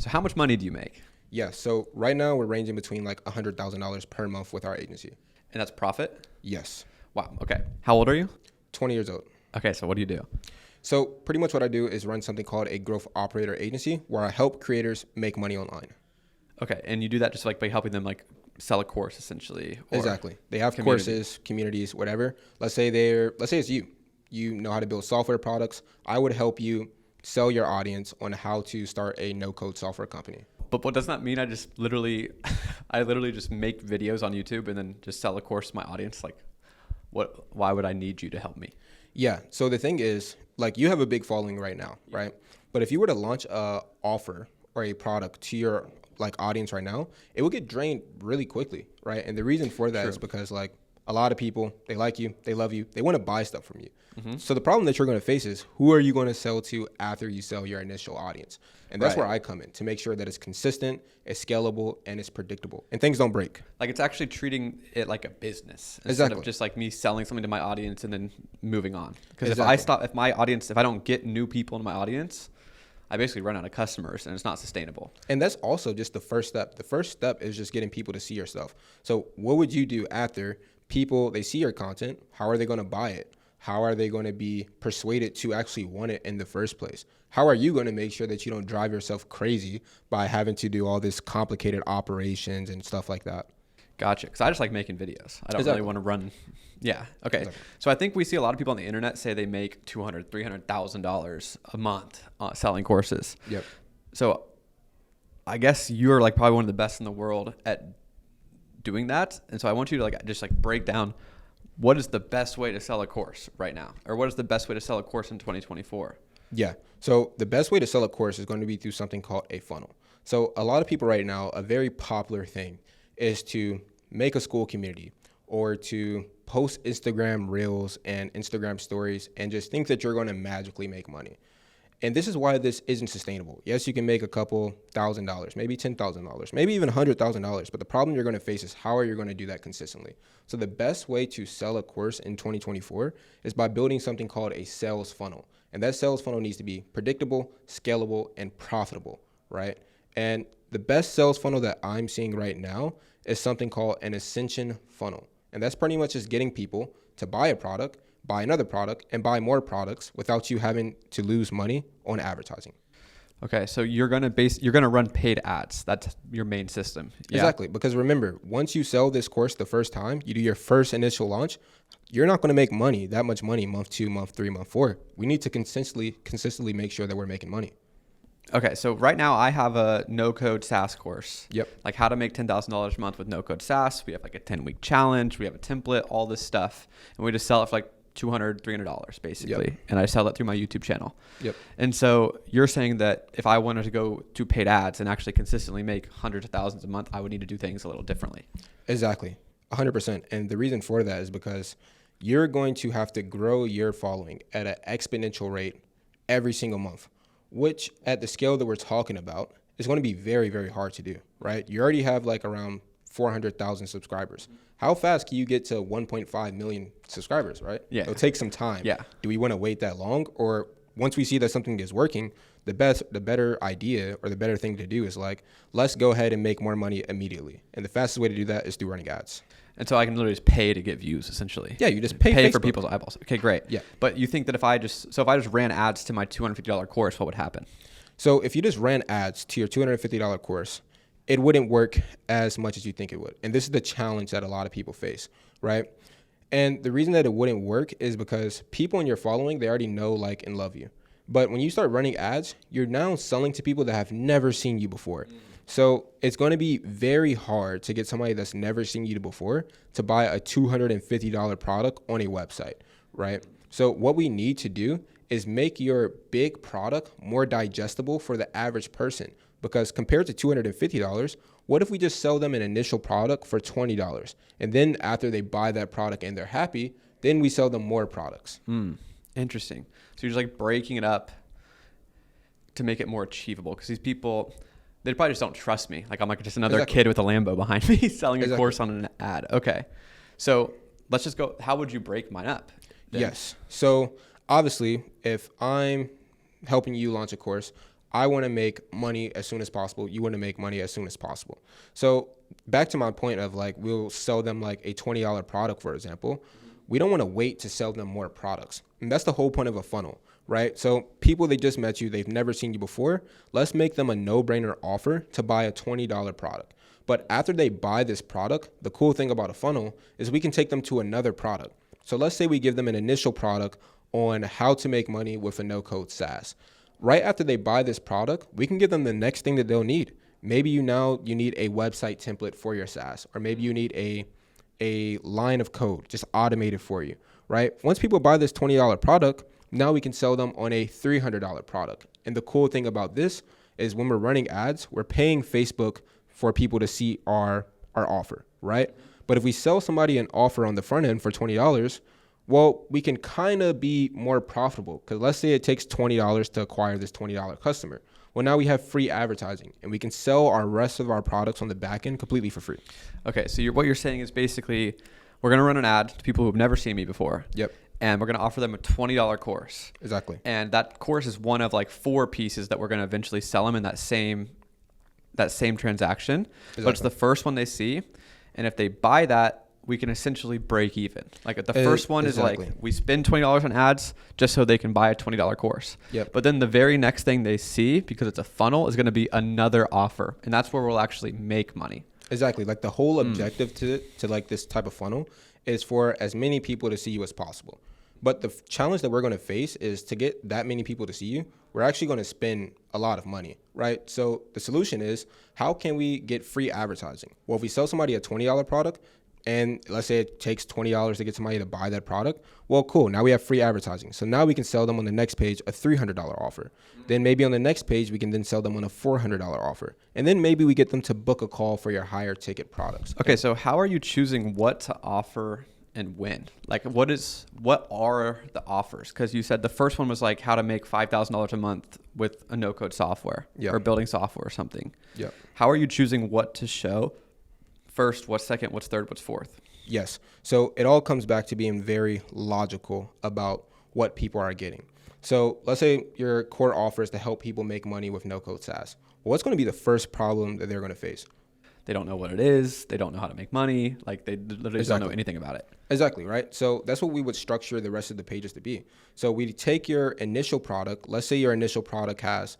So how much money do you make? Yeah, so right now we're ranging between like $100,000 per month with our agency. And that's profit? Yes. Wow. Okay. How old are you? 20 years old. Okay. So what do you do? So pretty much what I do is run something called a growth operator agency where I help creators make money online. Okay. And you do that just like by helping them like sell a course essentially. Or Exactly. They have community. courses, communities, whatever. Let's say it's you. You know how to build software products. I would help you sell your audience on how to start a no-code software company. But what does that mean? I just literally, I literally just make videos on YouTube and then just sell a course to my audience. Like, why would I need you to help me? Yeah. So the thing is, like, you have a big following right now, right? But if you were to launch a offer or a product to your like audience right now, it would get drained really quickly, right? And the reason for that is because like a lot of people, they like you, they love you, they want to buy stuff from you. Mm-hmm. So the problem that you're going to face is who are you going to sell to after you sell your initial audience? And that's where I come in to make sure that it's consistent, it's scalable, and it's predictable, and things don't break. Like it's actually treating it like a business instead of just like me selling something to my audience and then moving on. Because if I don't get new people in my audience, I basically run out of customers and it's not sustainable. And that's also just the first step. The first step is just getting people to see your stuff. So what would you do after people, they see your content? How are they going to buy it? How are they going to be persuaded to actually want it in the first place? How are you going to make sure that you don't drive yourself crazy by having to do all this complicated operations and stuff like that? Gotcha. Because I just like making videos. I don't really want to run. Yeah. Okay. Exactly. So I think we see a lot of people on the internet say they make $200,000, $300,000 a month selling courses. Yep. So I guess you're like probably one of the best in the world at doing that. And so I want you to like just like break down what is the best way to sell a course right now, or what is the best way to sell a course in 2024? Yeah. So the best way to sell a course is going to be through something called a funnel. So a lot of people right now, a very popular thing is to make a school community or to post Instagram reels and Instagram stories and just think that you're going to magically make money. And this is why this isn't sustainable. Yes, you can make a couple $1,000, maybe $10,000, maybe even $100,000. But the problem you're going to face is how are you going to do that consistently? So the best way to sell a course in 2024 is by building something called a sales funnel. And that sales funnel needs to be predictable, scalable, and profitable, right? And the best sales funnel that I'm seeing right now is something called an ascension funnel. And that's pretty much just getting people to buy a product, buy another product, and buy more products without you having to lose money on advertising. Okay, so you're gonna run paid ads. That's your main system. Yeah. Exactly, because remember, once you sell this course the first time, you do your first initial launch, you're not going to make that much money month 2, month 3, month 4. We need to consistently make sure that we're making money. Okay, so right now I have a no-code SaaS course. Yep. Like how to make $10,000 a month with no-code SaaS. We have like a 10-week challenge. We have a template, all this stuff. And we just sell it for like $200, $300 basically. Yep. And I sell that through my YouTube channel. Yep. And so you're saying that if I wanted to go to paid ads and actually consistently make hundreds of thousands a month, I would need to do things a little differently. Exactly. 100%. And the reason for that is because you're going to have to grow your following at an exponential rate every single month, which at the scale that we're talking about is going to be very, very hard to do, right? You already have like around 400,000 subscribers. How fast can you get to 1.5 million subscribers, right? Yeah. It'll take some time. Yeah. Do we want to wait that long? Or once we see that something is working, the better idea or the better thing to do is like, let's go ahead and make more money immediately. And the fastest way to do that is through running ads. And so I can literally just pay to get views, essentially. Yeah, you just pay for people's eyeballs. Okay, great. Yeah. But you think that if I just ran ads to my $250 course, what would happen? So if you just ran ads to your $250 course, it wouldn't work as much as you think it would. And this is the challenge that a lot of people face, right? And the reason that it wouldn't work is because people in your following, they already know, like, and love you. But when you start running ads, you're now selling to people that have never seen you before. So it's going to be very hard to get somebody that's never seen you before to buy a $250 product on a website, right? So what we need to do is make your big product more digestible for the average person. Because compared to $250, what if we just sell them an initial product for $20? And then after they buy that product and they're happy, then we sell them more products. Interesting. So you're just like breaking it up to make it more achievable. Because these people, they probably just don't trust me. Like I'm like just another kid with a Lambo behind me selling a course on an ad. Okay. So let's just go. How would you break mine up then? Yes. So obviously, if I'm helping you launch a course, I want to make money as soon as possible. You want to make money as soon as possible. So back to my point of like, we'll sell them like a $20 product, for example. We don't want to wait to sell them more products. And that's the whole point of a funnel, right? So people, they just met you, they've never seen you before. Let's make them a no-brainer offer to buy a $20 product. But after they buy this product, the cool thing about a funnel is we can take them to another product. So let's say we give them an initial product on how to make money with a no-code SaaS. Right after they buy this product, we can give them the next thing that they'll need. Maybe you need a website template for your SaaS, or maybe you need a line of code just automated for you, right? Once people buy this $20 product, now we can sell them on a $300 product. And the cool thing about this is when we're running ads, we're paying Facebook for people to see our offer, right? But if we sell somebody an offer on the front end for $20, well, we can kind of be more profitable, because let's say it takes $20 to acquire this $20 customer. Well, now we have free advertising, and we can sell our rest of our products on the back end completely for free. Okay, so what you're saying is basically we're going to run an ad to people who've never seen me before. Yep. And we're going to offer them a $20 course. Exactly. And that course is one of like 4 pieces that we're going to eventually sell them in that same transaction. Exactly. But it's the first one they see. And if they buy that, we can essentially break even. Like the first one is like we spend $20 on ads just so they can buy a $20 course. Yep. But then the very next thing they see, because it's a funnel, is going to be another offer. And that's where we'll actually make money. Exactly. Like the whole objective to like this type of funnel is for as many people to see you as possible. But the challenge that we're going to face is to get that many people to see you, we're actually going to spend a lot of money, right? So the solution is, how can we get free advertising? Well, if we sell somebody a $20 product, and let's say it takes $20 to get somebody to buy that product, well, cool. Now we have free advertising. So now we can sell them on the next page a $300 offer. Then maybe on the next page, we can then sell them on a $400 offer. And then maybe we get them to book a call for your higher ticket products. Okay, so how are you choosing what to offer and when? Like what are the offers? Because you said the first one was like how to make $5,000 a month with a no-code software or building software or something. Yeah. How are you choosing what to show? First, what's second, what's third, what's fourth? Yes. So it all comes back to being very logical about what people are getting. So let's say your core offer is to help people make money with no-code SaaS. Well, what's going to be the first problem that they're going to face? They don't know what it is. They don't know how to make money. Like they literally don't know anything about it. Exactly, right? So that's what we would structure the rest of the pages to be. So we take your initial product. Let's say your initial product has,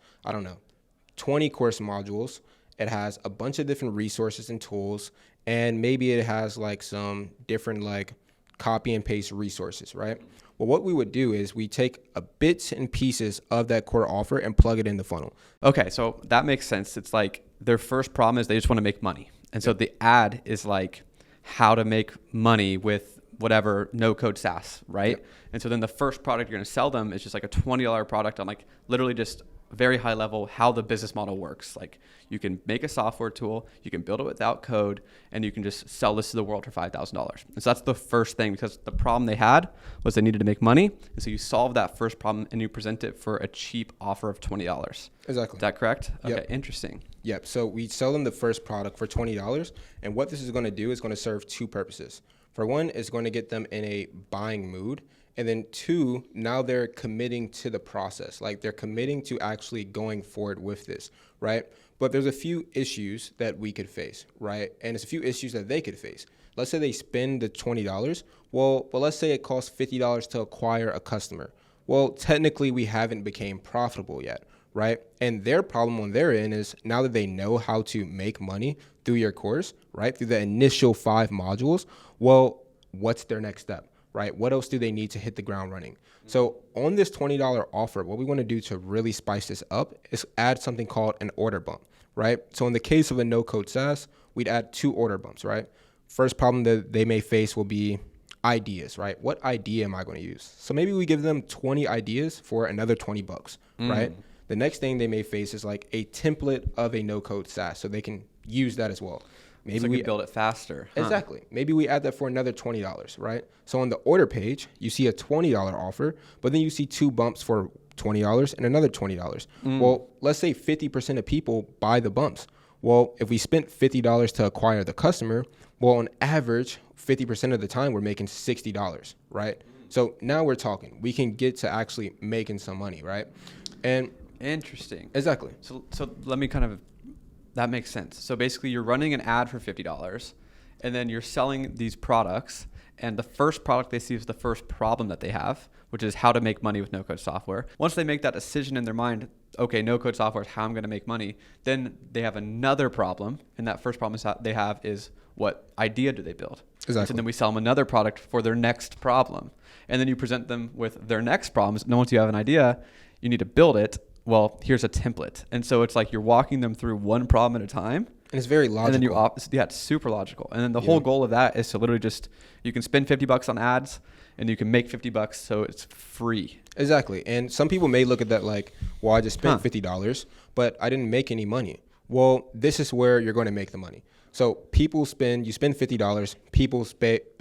20 course modules. It has a bunch of different resources and tools, and maybe it has like some different like copy and paste resources, right? Well, what we would do is we take a bits and pieces of that core offer and plug it in the funnel. Okay, so that makes sense. It's like their first problem is they just want to make money. And so the ad is like how to make money with whatever no-code SaaS, right? Yep. And so then the first product you're going to sell them is just like a $20 product on like literally just very high level how the business model works. Like you can make a software tool, you can build it without code, and you can just sell this to the world for $5,000. And so that's the first thing, because the problem they had was they needed to make money. And so you solve that first problem and you present it for a cheap offer of $20. Exactly. Is that correct? Yep. Okay, interesting. Yep. So we sell them the first product for $20. And what this is going to do is going to serve 2 purposes. For one, it's going to get them in a buying mood. And then 2, now they're committing to the process. Like they're committing to actually going forward with this, right? But there's a few issues that we could face, right? And it's a few issues that they could face. Let's say they spend the $20. Well, let's say it costs $50 to acquire a customer. Well, technically we haven't became profitable yet, right? And their problem on their end is now that they know how to make money through your course, right? Through the initial 5 modules, well, what's their next step? Right? What else do they need to hit the ground running? So on this $20 offer, what we want to do to really spice this up is add something called an order bump, right? So in the case of a no-code SaaS, we'd add 2 order bumps, right? First problem that they may face will be ideas, right? What idea am I going to use? So maybe we give them 20 ideas for another $20, right? The next thing they may face is like a template of a no-code SaaS, so they can use that as well. Maybe so we build it faster. Exactly. Maybe we add that for another $20, right? So on the order page, you see a $20 offer, but then you see 2 bumps for $20 and another $20. Well, let's say 50% of people buy the bumps. Well, if we spent $50 to acquire the customer, well, on average, 50% of the time, we're making $60, right? So now we're talking. We can get to actually making some money, right? And Interesting. Exactly. So let me that makes sense. So basically you're running an ad for $50 and then you're selling these products, and the first product they see is the first problem that they have, which is how to make money with no-code software. Once they make that decision in their mind, okay, no-code software is how I'm going to make money, then they have another problem, and that first problem they have is what idea do they build? Exactly. So then we sell them another product for their next problem. And then you present them with their next problems. And once you have an idea, you need to build it. Well, here's a template. And so it's like you're walking them through one problem at a time. And it's very logical. And then it's super logical. And then the whole goal of that is to literally you can spend $50 on ads and you can make $50 so it's free. Exactly. And some people may look at that like, well, I just spent $50, but I didn't make any money. Well, this is where you're going to make the money. So you spend $50, people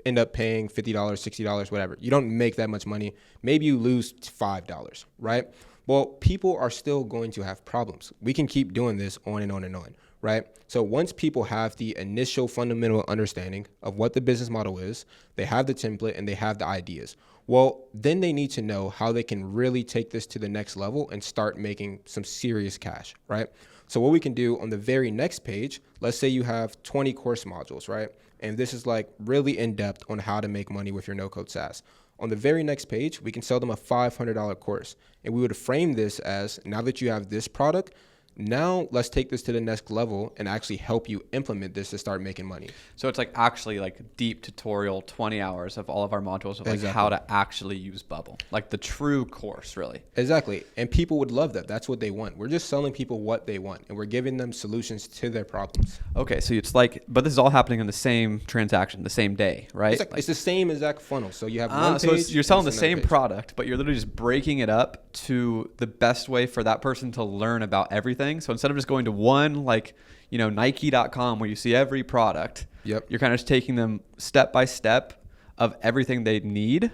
end up paying $50, $60, whatever. You don't make that much money. Maybe you lose $5, right? Well, people are still going to have problems. We can keep doing this on and on and on, right? So once people have the initial fundamental understanding of what the business model is, they have the template and they have the ideas. Well, then they need to know how they can really take this to the next level and start making some serious cash, right? So what we can do on the very next page, let's say you have 20 course modules, right? And this is like really in depth on how to make money with your no-code SaaS. On the very next page, we can sell them a $500 course. And we would frame this as, now that you have this product, now let's take this to the next level and actually help you implement this to start making money. So it's like actually like deep tutorial, 20 hours of all of our modules of like how to actually use Bubble, like the true course really. Exactly. And people would love that. That's what they want. We're just selling people what they want and we're giving them solutions to their problems. Okay. So it's like, but this is all happening in the same transaction, the same day, right? It's the same exact funnel. So you have one so page. You're selling the same product, but you're literally just breaking it up to the best way for that person to learn about everything. So instead of just going to one, like, Nike.com where you see every product, Yep. You're kind of just taking them step by step of everything they need,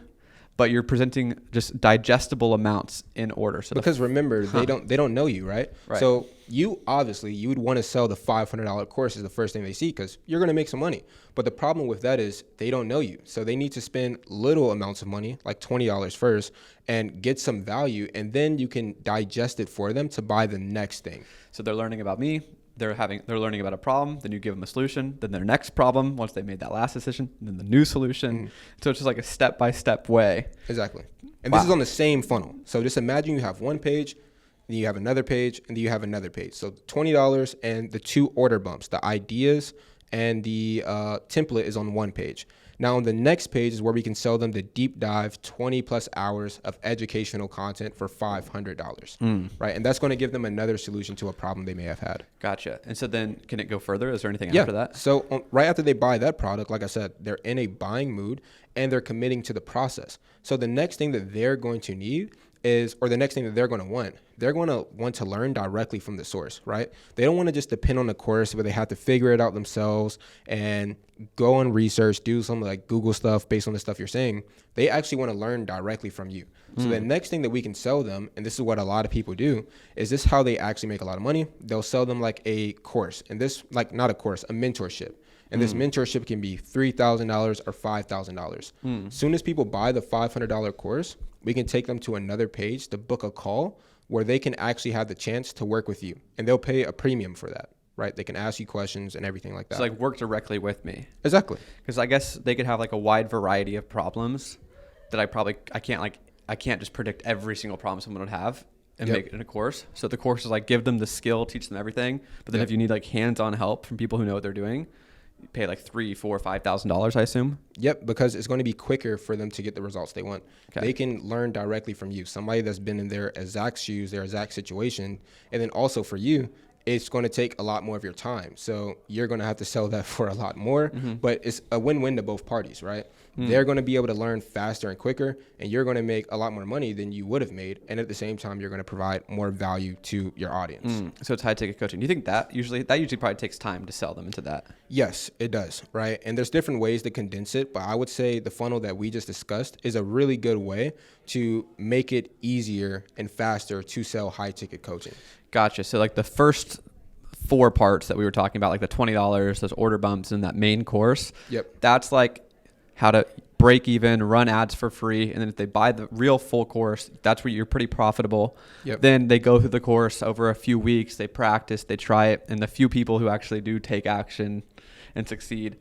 but you're presenting just digestible amounts in order. So because remember, they don't know you, right? So you would want to sell the $500 course as the first thing they see because you're going to make some money. But the problem with that is they don't know you. So they need to spend little amounts of money, like $20 first, and get some value. And then you can digest it for them to buy the next thing. So they're learning about me. They're learning about a problem. Then you give them a solution. Then their next problem, once they made that last decision, then the new solution. So it's just like a step-by-step way. Exactly. And this is on the same funnel. So just imagine you have one page, then you have another page, and then you have another page. So $20 and the 2 order bumps, the ideas and the template is on one page. Now on the next page is where we can sell them the deep dive 20 plus hours of educational content for $500, right? And that's going to give them another solution to a problem they may have had. Gotcha. And so then can it go further? Is there anything after that? So right after they buy that product, like I said, they're in a buying mood and they're committing to the process. So the next thing that they're going to need the next thing that they're going to want to learn directly from the source, right? They don't want to just depend on the course where they have to figure it out themselves and go and research, do some like Google stuff based on the stuff you're saying. They actually want to learn directly from you. So the next thing that we can sell them, and this is what a lot of people do, is this how they actually make a lot of money. They'll sell them like a course, and this like not a course, a mentorship. And this mentorship can be $3,000 or $5,000. As soon as people buy the $500 course, we can take them to another page to book a call where they can actually have the chance to work with you. And they'll pay a premium for that, right? They can ask you questions and everything like that. So like work directly with me. Exactly. Because I guess they could have like a wide variety of problems that I can't just predict every single problem someone would have and make it in a course. So the course is like give them the skill, teach them everything. But then if you need like hands-on help from people who know what they're doing, you pay like $3,000, $4,000, $5,000, I assume. Yep, because it's going to be quicker for them to get the results they want. Okay. They can learn directly from you, somebody that's been in their exact shoes, their exact situation. And then also for you, it's going to take a lot more of your time. So you're going to have to sell that for a lot more, but it's a win-win to both parties, right? They're going to be able to learn faster and quicker, and you're going to make a lot more money than you would have made. And at the same time, you're going to provide more value to your audience. So it's high ticket coaching. Do you think that usually probably takes time to sell them into that? Yes, it does, right? And there's different ways to condense it, but I would say the funnel that we just discussed is a really good way to make it easier and faster to sell high ticket coaching. Gotcha. So like the first 4 parts that we were talking about, like the $20, those order bumps and that main course. Yep. That's like how to break even, run ads for free. And then if they buy the real full course, that's where you're pretty profitable. Yep. Then they go through the course over a few weeks, they practice, they try it. And the few people who actually do take action and succeed,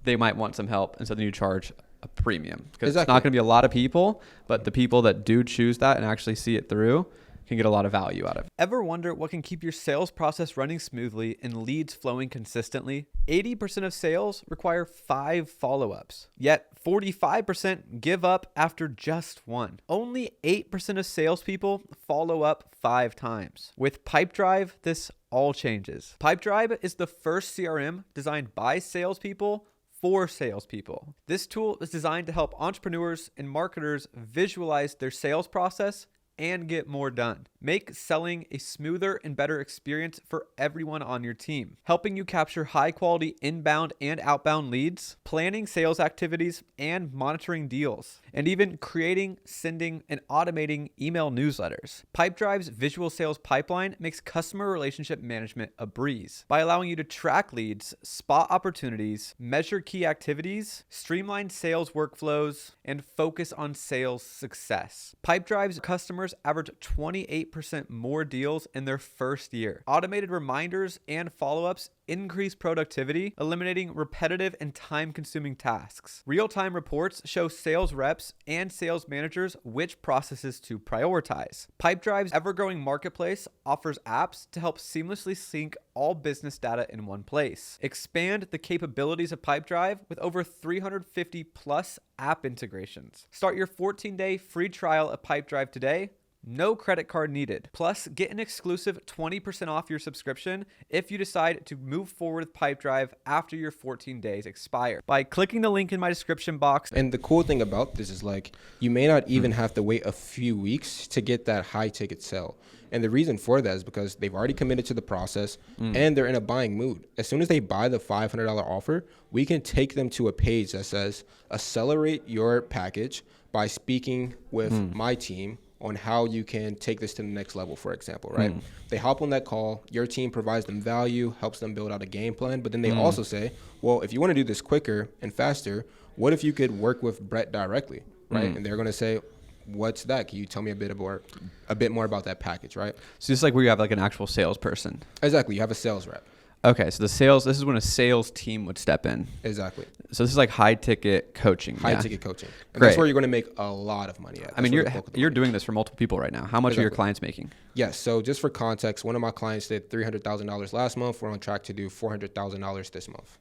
they might want some help. And so then you charge a premium, because it's not going to be a lot of people, but the people that do choose that and actually see it through can get a lot of value out of it. Ever wonder what can keep your sales process running smoothly and leads flowing consistently? 80% of sales require 5 follow-ups, yet 45% give up after just 1. Only 8% of salespeople follow up 5 times. With Pipedrive, this all changes. Pipedrive is the first CRM designed by salespeople for salespeople. This tool is designed to help entrepreneurs and marketers visualize their sales process and get more done. Make selling a smoother and better experience for everyone on your team, helping you capture high quality inbound and outbound leads, planning sales activities and monitoring deals, and even creating, sending, and automating email newsletters. Pipedrive's visual sales pipeline makes customer relationship management a breeze by allowing you to track leads, spot opportunities, measure key activities, streamline sales workflows, and focus on sales success. Pipedrive's customers average 28% more deals in their first year. Automated reminders and follow-ups increase productivity, eliminating repetitive and time-consuming tasks. Real-time reports show sales reps and sales managers which processes to prioritize. Pipedrive's ever-growing marketplace offers apps to help seamlessly sync all business data in one place. Expand the capabilities of Pipedrive with over 350 plus app integrations. Start your 14-day free trial of Pipedrive today. No credit card needed. Plus, get an exclusive 20% off your subscription if you decide to move forward with Pipedrive after your 14 days expire by clicking the link in my description box. And the cool thing about this is, like, you may not even have to wait a few weeks to get that high ticket sell. And the reason for that is because they've already committed to the process and they're in a buying mood. As soon as they buy the $500 offer, we can take them to a page that says, accelerate your package by speaking with my team on how you can take this to the next level, for example, right? They hop on that call, your team provides them value, helps them build out a game plan, but then they also say, well, if you want to do this quicker and faster, what if you could work with Brett directly, right? And they're going to say, what's that? Can you tell me a bit more about that package, right? So just like where you have like an actual salesperson. Exactly. You have a sales rep. Okay, so this is when a sales team would step in. Exactly. So this is like high ticket coaching. High ticket coaching. And that's where you're going to make a lot of money at. I mean, you're doing this for multiple people right now. How much are your clients making? Yes. So just for context, one of my clients did $300,000 last month. We're on track to do $400,000 this month.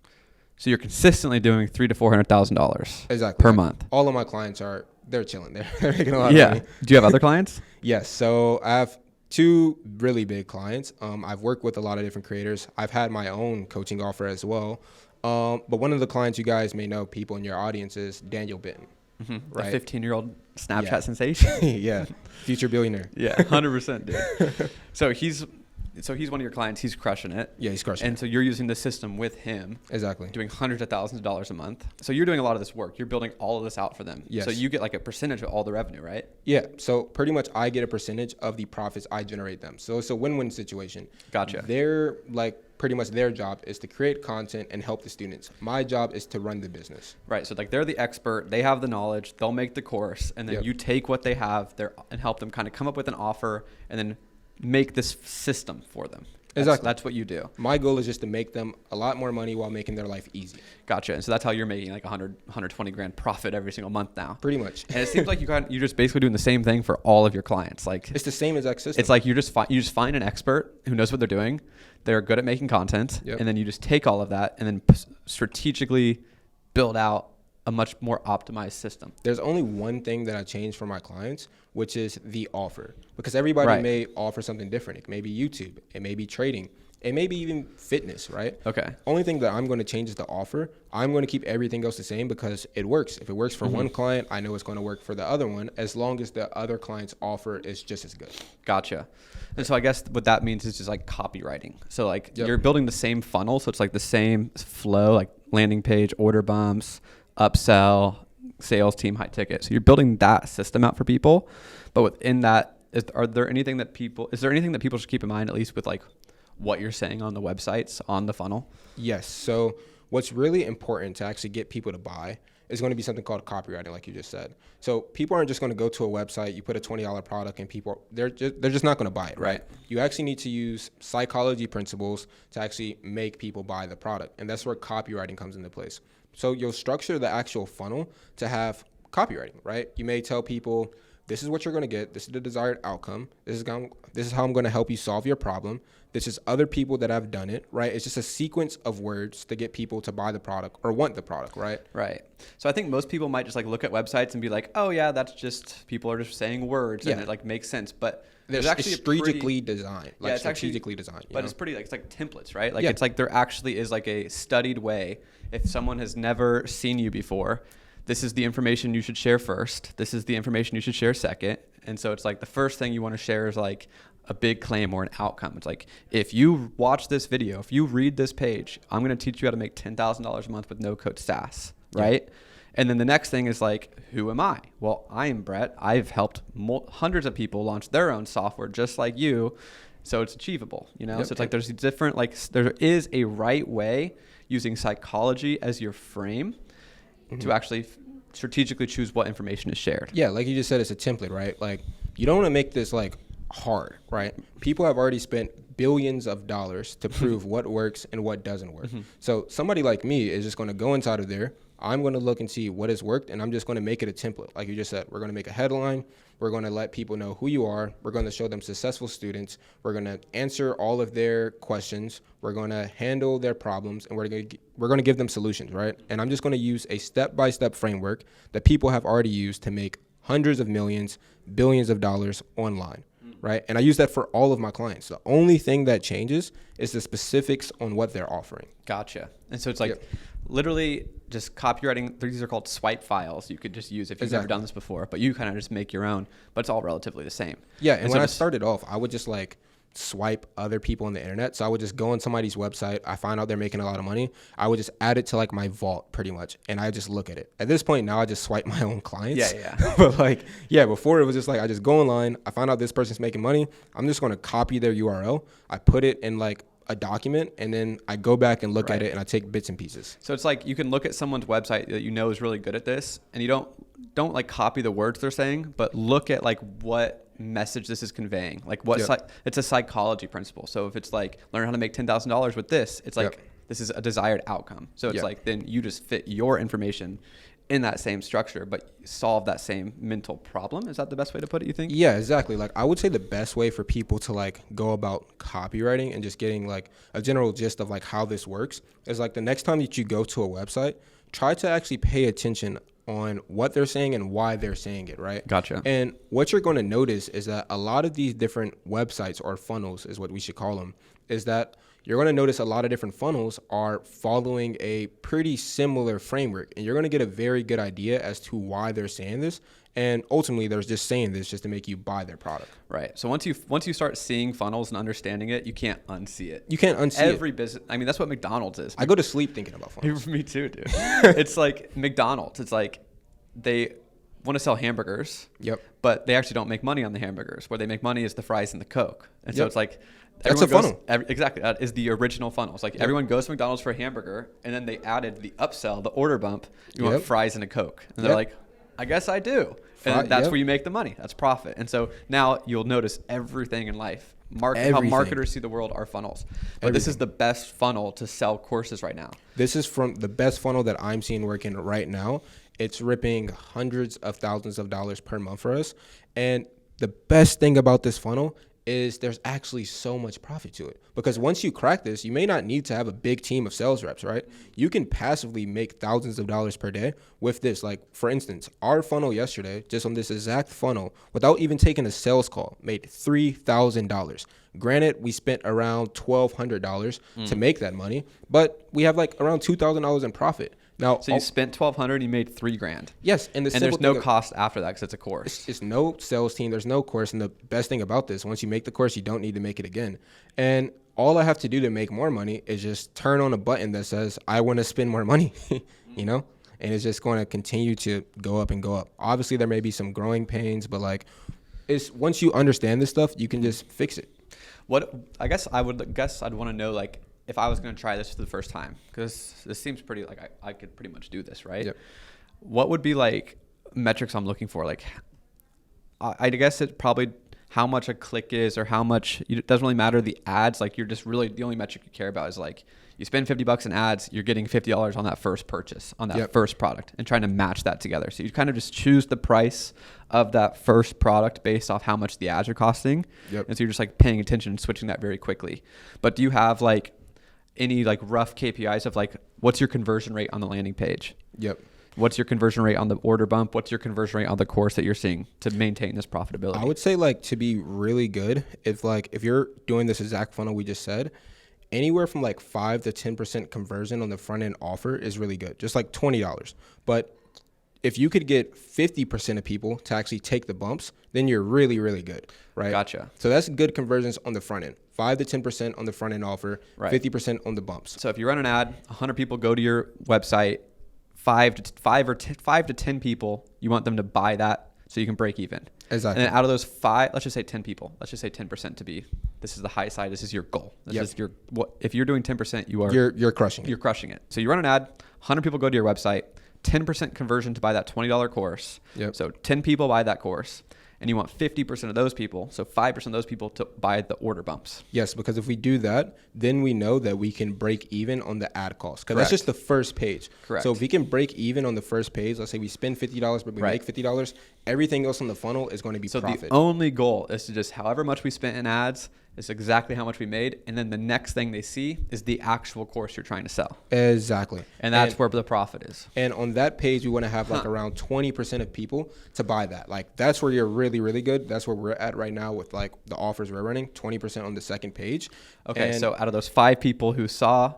So you're consistently doing $300,000 to $400,000 exactly per month. All of my clients they're chilling. They're making a lot of money. Do you have other clients? Yes. So I have 2 really big clients. I've worked with a lot of different creators. I've had my own coaching offer as well. But one of the clients you guys may know, people in your audience, is Daniel Bitton. Right? The 15-year-old Snapchat sensation. Yeah. Future billionaire. Yeah, 100%, dude. So he's one of your clients. He's crushing it. Yeah, he's crushing it. And so you're using the system with him. Exactly. Doing hundreds of thousands of dollars a month. So you're doing a lot of this work. You're building all of this out for them. Yes. So you get like a percentage of all the revenue, right? Yeah. So pretty much I get a percentage of the profits I generate them. So it's a win-win situation. Gotcha. They're like, pretty much their job is to create content and help the students. My job is to run the business. Right. So like they're the expert. They have the knowledge. They'll make the course. And then you take what they have there and help them kind of come up with an offer and then make this system for them. Exactly. That's what you do. My goal is just to make them a lot more money while making their life easy. Gotcha. And so that's how you're making like 120 grand profit every single month now. Pretty much. And it seems like you're just basically doing the same thing for all of your clients. Like it's the same exact system. It's like you just find an expert who knows what they're doing. They're good at making content. And then you just take all of that and then strategically build out a much more optimized system. There's only one thing that I change for my clients, which is the offer. Because everybody may offer something different. It may be YouTube. It may be trading. It may be even fitness, right? Okay. Only thing that I'm going to change is the offer. I'm going to keep everything else the same because it works. If it works for one client, I know it's going to work for the other one as long as the other client's offer is just as good. Gotcha. And so I guess what that means is just like copywriting. So like you're building the same funnel. So it's like the same flow, like landing page, order bumps, upsell, sales team, high ticket. So you're building that system out for people. But within that, is there anything that people should keep in mind, at least with like what you're saying on the websites, on the funnel? Yes. So what's really important to actually get people to buy is going to be something called copywriting, like you just said. So people aren't just going to go to a website, you put a $20 product, and they're just not going to buy it, right? You actually need to use psychology principles to actually make people buy the product, and that's where copywriting comes into place. So you'll structure the actual funnel to have copywriting, right? You may tell people, this is what you're going to get. This is the desired outcome. This is how I'm going to help you solve your problem. This is other people that have done it, right? It's just a sequence of words to get people to buy the product or want the product, right? Right. So I think most people might just like look at websites and be like, oh yeah, that's just, people are just saying words and it like makes sense. But there's actually strategically designed, like it's strategically designed. But it's pretty like, it's like templates, right? Like it's like there actually is like a studied way. If someone has never seen you before, this is the information you should share first. This is the information you should share second. And so it's like the first thing you want to share is like a big claim or an outcome. It's like, if you watch this video, if you read this page, I'm going to teach you how to make $10,000 a month with no code SaaS, right? Yeah. And then the next thing is like, who am I? Well, I am Brett. I've helped hundreds of people launch their own software just like you. So it's achievable, you know? So it's like there's different, like there is a right way using psychology as your frame to actually strategically choose what information is shared. Yeah, like you just said, it's a template, right? Like you don't want to make this like hard, right? People have already spent billions of dollars to prove what works and what doesn't work. So somebody like me is just going to go inside of there. I'm going to look and see what has worked, and I'm just going to make it a template. Like you just said, we're going to make a headline. We're going to let people know who you are. We're going to show them successful students. We're going to answer all of their questions. We're going to handle their problems, and we're going to give them solutions, right? And I'm just going to use a step-by-step framework that people have already used to make hundreds of millions, billions of dollars online, right? And I use that for all of my clients. The only thing that changes is the specifics on what they're offering. Gotcha. And so it's like literally just copywriting. These are called swipe files you could just use if you've never done this before, but you kind of just make your own, but it's all relatively the same. Yeah. And when I started off, I would just like swipe other people on the internet. So I would just go on somebody's website. I find out they're making a lot of money. I would just add it to like my vault pretty much. And I just look at it. At this point now, I just swipe my own clients. Yeah. But like, yeah, before it was just like, I just go online. I find out this person's making money. I'm just going to copy their URL. I put it in like a document, and then I go back and look at it, and I take bits and pieces. So it's like you can look at someone's website that you know is really good at this, and you don't like copy the words they're saying, but look at like what message this is conveying. Like what it's a psychology principle. So if it's like learn how to make $10,000 with this, it's like this is a desired outcome. So it's like then you just fit your information in that same structure, but solve that same mental problem. Is that the best way to put it, you think? Yeah, exactly. Like I would say the best way for people to like go about copywriting and just getting like a general gist of like how this works is like the next time that you go to a website, try to actually pay attention on what they're saying and why they're saying it, right? Gotcha. And what you're going to notice is that a lot of these different websites, or funnels is what we should call them, is that you're going to notice a lot of different funnels are following a pretty similar framework, and you're going to get a very good idea as to why they're saying this. And ultimately, they're just saying this just to make you buy their product. Right. So once you start seeing funnels and understanding it, you can't unsee it. You can't unsee every business. I mean, that's what McDonald's is. I go to sleep thinking about funnels. Me too, dude. It's like McDonald's. It's like they want to sell hamburgers. Yep. But they actually don't make money on the hamburgers. Where they make money is the fries and the Coke. And so it's like that's a funnel. Exactly. That is the original funnel. It's like everyone goes to McDonald's for a hamburger, and then they added the upsell, the order bump. You want fries and a Coke. And they're like, I guess I do. And that's where you make the money. That's profit. And so now you'll notice everything in life. How marketers see the world are funnels. But this is the best funnel to sell courses right now. This is from the best funnel that I'm seeing working right now. It's ripping hundreds of thousands of dollars per month for us. And the best thing about this funnel is there's actually so much profit to it, because once you crack this, you may not need to have a big team of sales reps, right? You can passively make thousands of dollars per day with this. Like for instance, our funnel yesterday, just on this exact funnel, without even taking a sales call, made $3,000. Granted, we spent around $1,200 to make that money, but we have like around $2,000 in profit. Now, so you spent $1,200, you made $3,000. Yes, and there's no cost after that because it's a course. It's no sales team. There's no course, and the best thing about this, once you make the course, you don't need to make it again. And all I have to do to make more money is just turn on a button that says I want to spend more money, you know, and it's just going to continue to go up and go up. Obviously, there may be some growing pains, but like, it's once you understand this stuff, you can just fix it. I'd want to know, like, if I was going to try this for the first time, because this seems pretty, like, I could pretty much do this, right? Yep. what would be like metrics I'm looking for? Like, I guess it probably how much a click is, or how much, it doesn't really matter the ads. Like, you're just really, the only metric you care about is like, you spend $50 in ads, you're getting $50 on that first purchase, on that first product, and trying to match that together. So you kind of just choose the price of that first product based off how much the ads are costing. And so you're just like paying attention and switching that very quickly. But do you have like any like rough KPIs of like, what's your conversion rate on the landing page? What's your conversion rate on the order bump? What's your conversion rate on the course that you're seeing to maintain this profitability? I would say like to be really good, if you're doing this exact funnel we just said, anywhere from like 5 to 10% conversion on the front end offer is really good. Just like $20. But if you could get 50% of people to actually take the bumps, then you're really, really good, right? Gotcha. So that's good conversions on the front end. 5 to 10% on the front end offer, 50% on the bumps. So if you run an ad, 100 people go to your website, 5 to 10 people, you want them to buy that so you can break even. Exactly. And then out of those 5, let's just say 10 people. Let's just say 10% to be, this is the high side. This is your goal. This is your, if you're doing 10%, you're crushing it. You're crushing it. So you run an ad, 100 people go to your website, 10% conversion to buy that $20 course. So 10 people buy that course. And you want 50% of those people, so 5% of those people, to buy the order bumps. Yes, because if we do that, then we know that we can break even on the ad cost. Because that's just the first page. Correct. So if we can break even on the first page, let's say we spend $50, but we make $50, everything else on the funnel is going to be profit. So the only goal is to just, however much we spent in ads, is exactly how much we made. And then the next thing they see is the actual course you're trying to sell. Exactly. And that's where the profit is. And on that page, we want to have like around 20% of people to buy that. Like, that's where you're really, really good. That's where we're at right now with like the offers we're running, 20% on the second page. Okay. And so out of those 5 people who saw,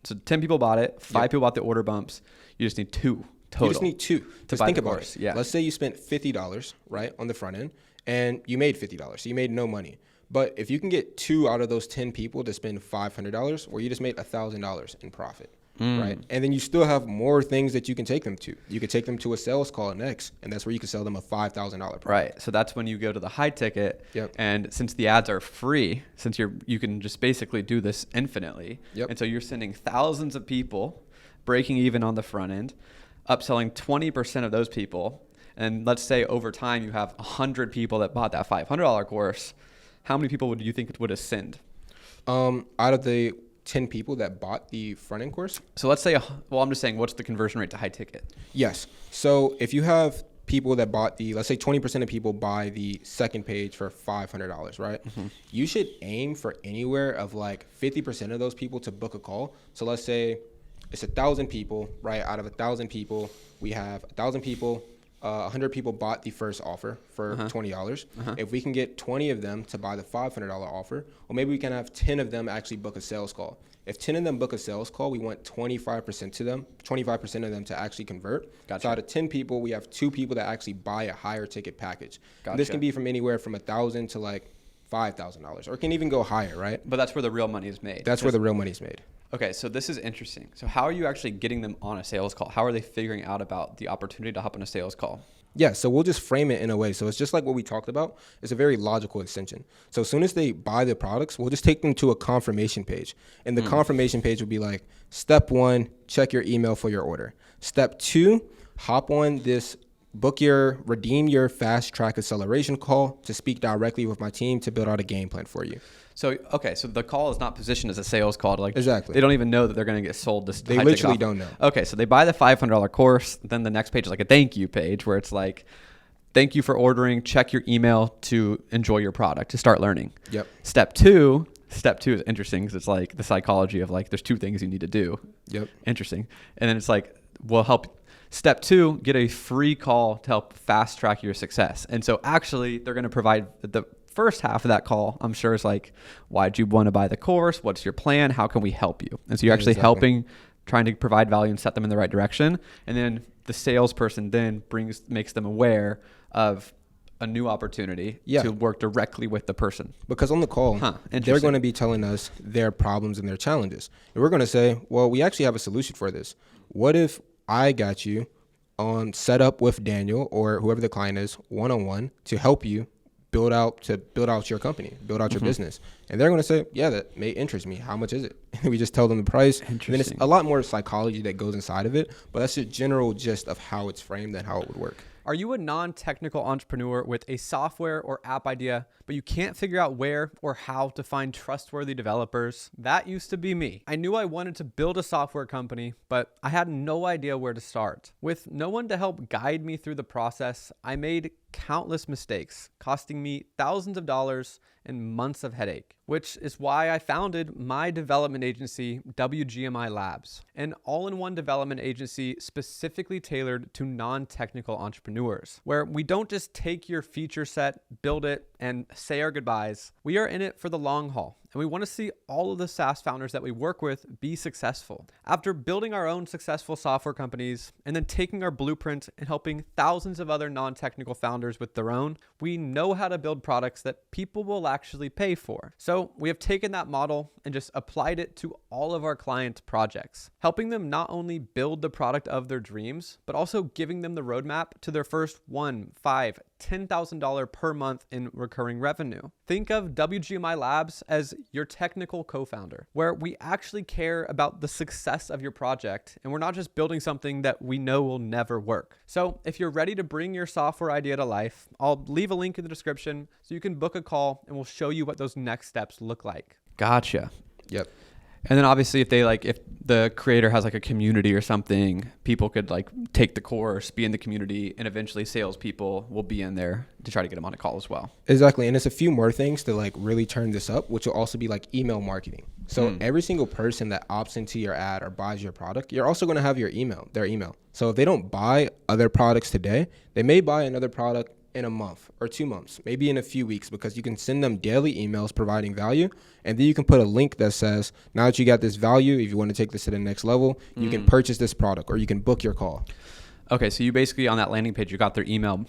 so 10 people bought it, 5 people bought the order bumps, you just need 2 total. You just need 2. Just think about it. Yeah. Let's say you spent $50, right, on the front end, and you made $50. So you made no money. But if you can get 2 out of those 10 people to spend $500, well, you just made $1,000 in profit, right? And then you still have more things that you can take them to. You could take them to a sales call next, and that's where you can sell them a $5,000 product. Right. So that's when you go to the high ticket. And since the ads are free, since you can just basically do this infinitely. And so you're sending thousands of people, breaking even on the front end, upselling 20% of those people. And let's say over time you have 100 people that bought that $500 course. How many people would you think it would ascend? Out of the 10 people that bought the front end course? So let's say, I'm just saying, what's the conversion rate to high ticket? Yes. So if you have people that bought let's say 20% of people buy the second page for $500, right? You should aim for anywhere of like 50% of those people to book a call. So let's say it's 1,000 people, right? Out of 1,000 people, we have 1,000 people. 100 people bought the first offer for $20. If we can get 20 of them to buy the $500 offer, or maybe we can have 10 of them actually book a sales call. If 10 of them book a sales call, we want 25% of them to actually convert. So out of 10 people, we have 2 people that actually buy a higher ticket package. This can be from anywhere from $1,000 to like $5,000, or it can even go higher, right? But that's where the real money is made. That's where the real money is made. Okay, so this is interesting. So how are you actually getting them on a sales call? How are they figuring out about the opportunity to hop on a sales call? Yeah, so we'll just frame it in a way. So it's just like what we talked about. It's a very logical extension. So as soon as they buy the products, we'll just take them to a confirmation page. And the confirmation page will be like, step 1, check your email for your order. Step 2, hop on this, redeem your fast track acceleration call to speak directly with my team to build out a game plan for you. So, okay, so the call is not positioned as a sales call. Exactly. They don't even know that they're going to get sold this. They literally don't know. Okay, so they buy the $500 course. Then the next page is like a thank you page where it's like, thank you for ordering. Check your email to enjoy your product, to start learning. Step two is interesting because it's like the psychology of like, there's 2 things you need to do. Interesting. And then it's like, we'll help. Step 2, get a free call to help fast track your success. And so actually they're going to provide the first half of that call, I'm sure, is like, why'd you want to buy the course? What's your plan? How can we help you? And so you're actually helping, trying to provide value and set them in the right direction. And then the salesperson then makes them aware of a new opportunity to work directly with the person. Because on the call, they're going to be telling us their problems and their challenges. And we're going to say, well, we actually have a solution for this. What if I got you on set up with Daniel or whoever the client is one-on-one to help you build out your company, build out your business. And they're going to say, yeah, that may interest me. How much is it? And we just tell them the price. And then it's a lot more psychology that goes inside of it. But that's the general gist of how it's framed and how it would work. Are you a non-technical entrepreneur with a software or app idea, but you can't figure out where or how to find trustworthy developers? That used to be me. I knew I wanted to build a software company, but I had no idea where to start. With no one to help guide me through the process, I made countless mistakes, costing me thousands of dollars and months of headache, which is why I founded my development agency, WGMI Labs, an all-in-one development agency specifically tailored to non-technical entrepreneurs, where we don't just take your feature set, build it, and say our goodbyes. We are in it for the long haul, and we want to see all of the SaaS founders that we work with be successful. After building our own successful software companies and then taking our blueprint and helping thousands of other non-technical founders with their own, we know how to build products that people will actually pay for. So we have taken that model and just applied it to all of our client projects, helping them not only build the product of their dreams, but also giving them the roadmap to their first $1,000, $5,000, $10,000 per month in recurring revenue. Think of WGMI Labs as your technical co-founder, where we actually care about the success of your project, and we're not just building something that we know will never work. So if you're ready to bring your software idea to life, I'll leave a link in the description so you can book a call and we'll show you what those next steps look like. Gotcha. Yep. And then obviously if the creator has like a community or something, people could like take the course, be in the community, and eventually salespeople will be in there to try to get them on a call as well. Exactly. And it's a few more things to like really turn this up, which will also be like email marketing. So every single person that opts into your ad or buys your product, you're also going to have their email. So if they don't buy other products today, they may buy another product in a month or 2 months, maybe in a few weeks, because you can send them daily emails providing value. And then you can put a link that says, now that you got this value, if you want to take this to the next level, you can purchase this product or you can book your call. Okay. So you basically on that landing page, you got their email.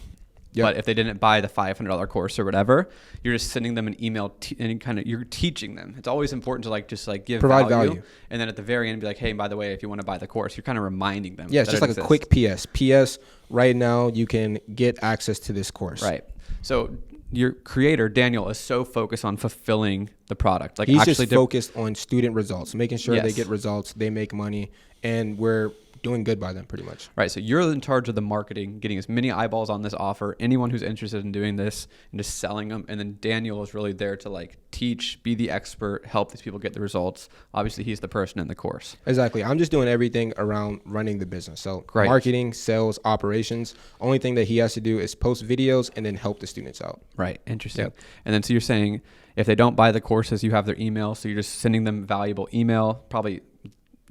Yep. But if they didn't buy the $500 course or whatever, you're just sending them an email and you're teaching them. It's always important to provide value. And then at the very end, be like, hey, by the way, if you want to buy the course, you're kind of reminding them. Yeah, it's just like exists. A quick PS. PS, right now you can get access to this course. Right. So your creator, Daniel, is so focused on fulfilling the product. Like he's just focused on student results, making sure they get results, they make money, and we're doing good by them pretty much. Right. So you're in charge of the marketing, getting as many eyeballs on this offer, anyone who's interested in doing this and just selling them. And then Daniel is really there to like teach, be the expert, help these people get the results. Obviously he's the person in the course. Exactly. I'm just doing everything around running the business. So marketing, sales, operations. Only thing that he has to do is post videos and then help the students out. Right. Interesting. Yep. And then so you're saying if they don't buy the courses, you have their email. So you're just sending them valuable email,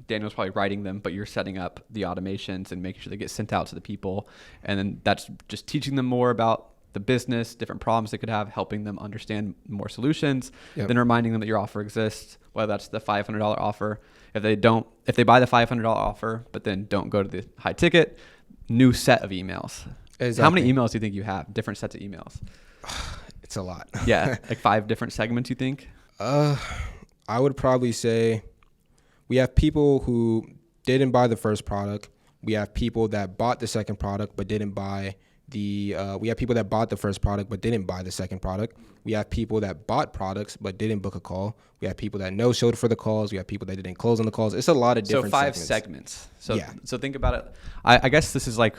Daniel's probably writing them, but you're setting up the automations and making sure they get sent out to the people. And then that's just teaching them more about the business, different problems they could have, helping them understand more solutions, then reminding them that your offer exists, whether that's the $500 offer. If they buy the $500 offer, but then don't go to the high ticket, new set of emails. Exactly. How many emails do you think you have? Different sets of emails? It's a lot. Yeah. Like 5 different segments, you think? I would probably say we have people who didn't buy the first product. We have people that bought the second product but didn't buy we have people that bought the first product but didn't buy the second product. We have people that bought products but didn't book a call. We have people that no-showed for the calls. We have people that didn't close on the calls. It's a lot of different segments. So think about it. I guess this is like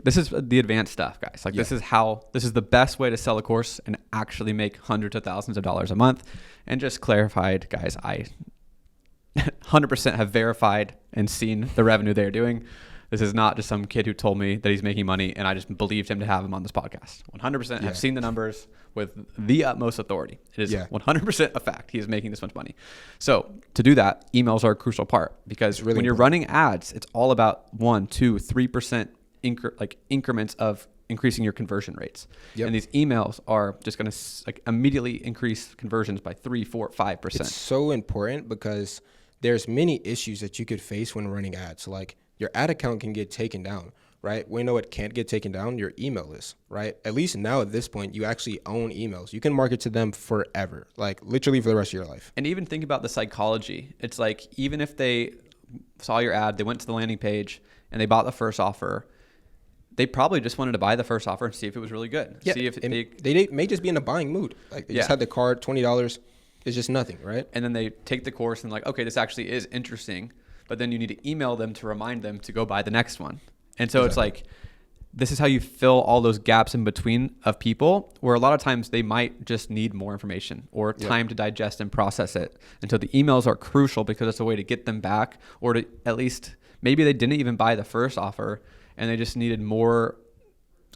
this is the advanced stuff, guys. Like this is the best way to sell a course and actually make hundreds of thousands of dollars a month. And just clarified, guys, I 100% have verified and seen the revenue they're doing. This is not just some kid who told me that he's making money and I just believed him to have him on this podcast. 100% have seen the numbers with the utmost authority. It is 100% a fact. He is making this much money. So to do that, emails are a crucial part because when you're running ads, it's all about 1, 2, 3% increments of increasing your conversion rates. And these emails are just going to immediately increase conversions by 3, 4, 5%. It's so important because there's many issues that you could face when running ads. Like your ad account can get taken down, right? We know it can't get taken down. Your email list, right? At least now at this point, you actually own emails. You can market to them forever, like literally for the rest of your life. And even think about the psychology. It's like, even if they saw your ad, they went to the landing page and they bought the first offer, they probably just wanted to buy the first offer and see if it was really good. Yeah, See if they may just be in a buying mood. Like they just had the card, $20 is just nothing, right? And then they take the course and like, okay, this actually is interesting. But then you need to email them to remind them to go buy the next one. And so it's like, this is how you fill all those gaps in between of people, where a lot of times they might just need more information or time to digest and process it. And so the emails are crucial because it's a way to get them back, or to at least maybe they didn't even buy the first offer and they just needed more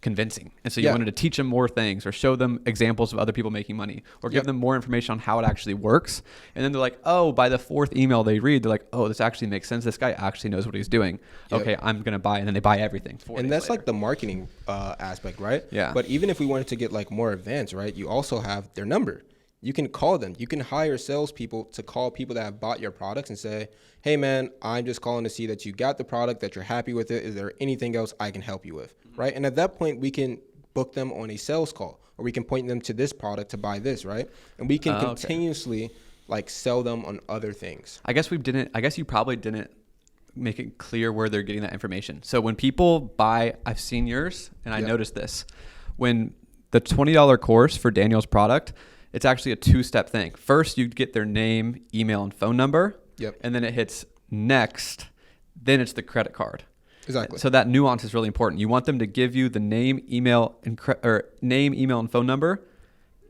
convincing. And so you wanted to teach them more things or show them examples of other people making money or give them more information on how it actually works. And then they're like, oh, by the fourth email they read, they're like, oh, this actually makes sense. This guy actually knows what he's doing. Okay, I'm going to buy. And then they buy everything. And that's like the marketing aspect, right? Yeah. But even if we wanted to get like more advanced, right, you also have their number. You can call them. You can hire salespeople to call people that have bought your products and say, hey, man, I'm just calling to see that you got the product, that you're happy with it. Is there anything else I can help you with? Right. And at that point, we can book them on a sales call, or we can point them to this product to buy this. Right. And we can continuously like sell them on other things. I guess you probably didn't make it clear where they're getting that information. So when people buy, I've seen yours and I noticed this. When the $20 course for Daniel's product, it's actually a 2-step thing. First, you get their name, email, and phone number. And then it hits next. Then it's the credit card. Exactly. So that nuance is really important. You want them to give you the name, email, and phone number.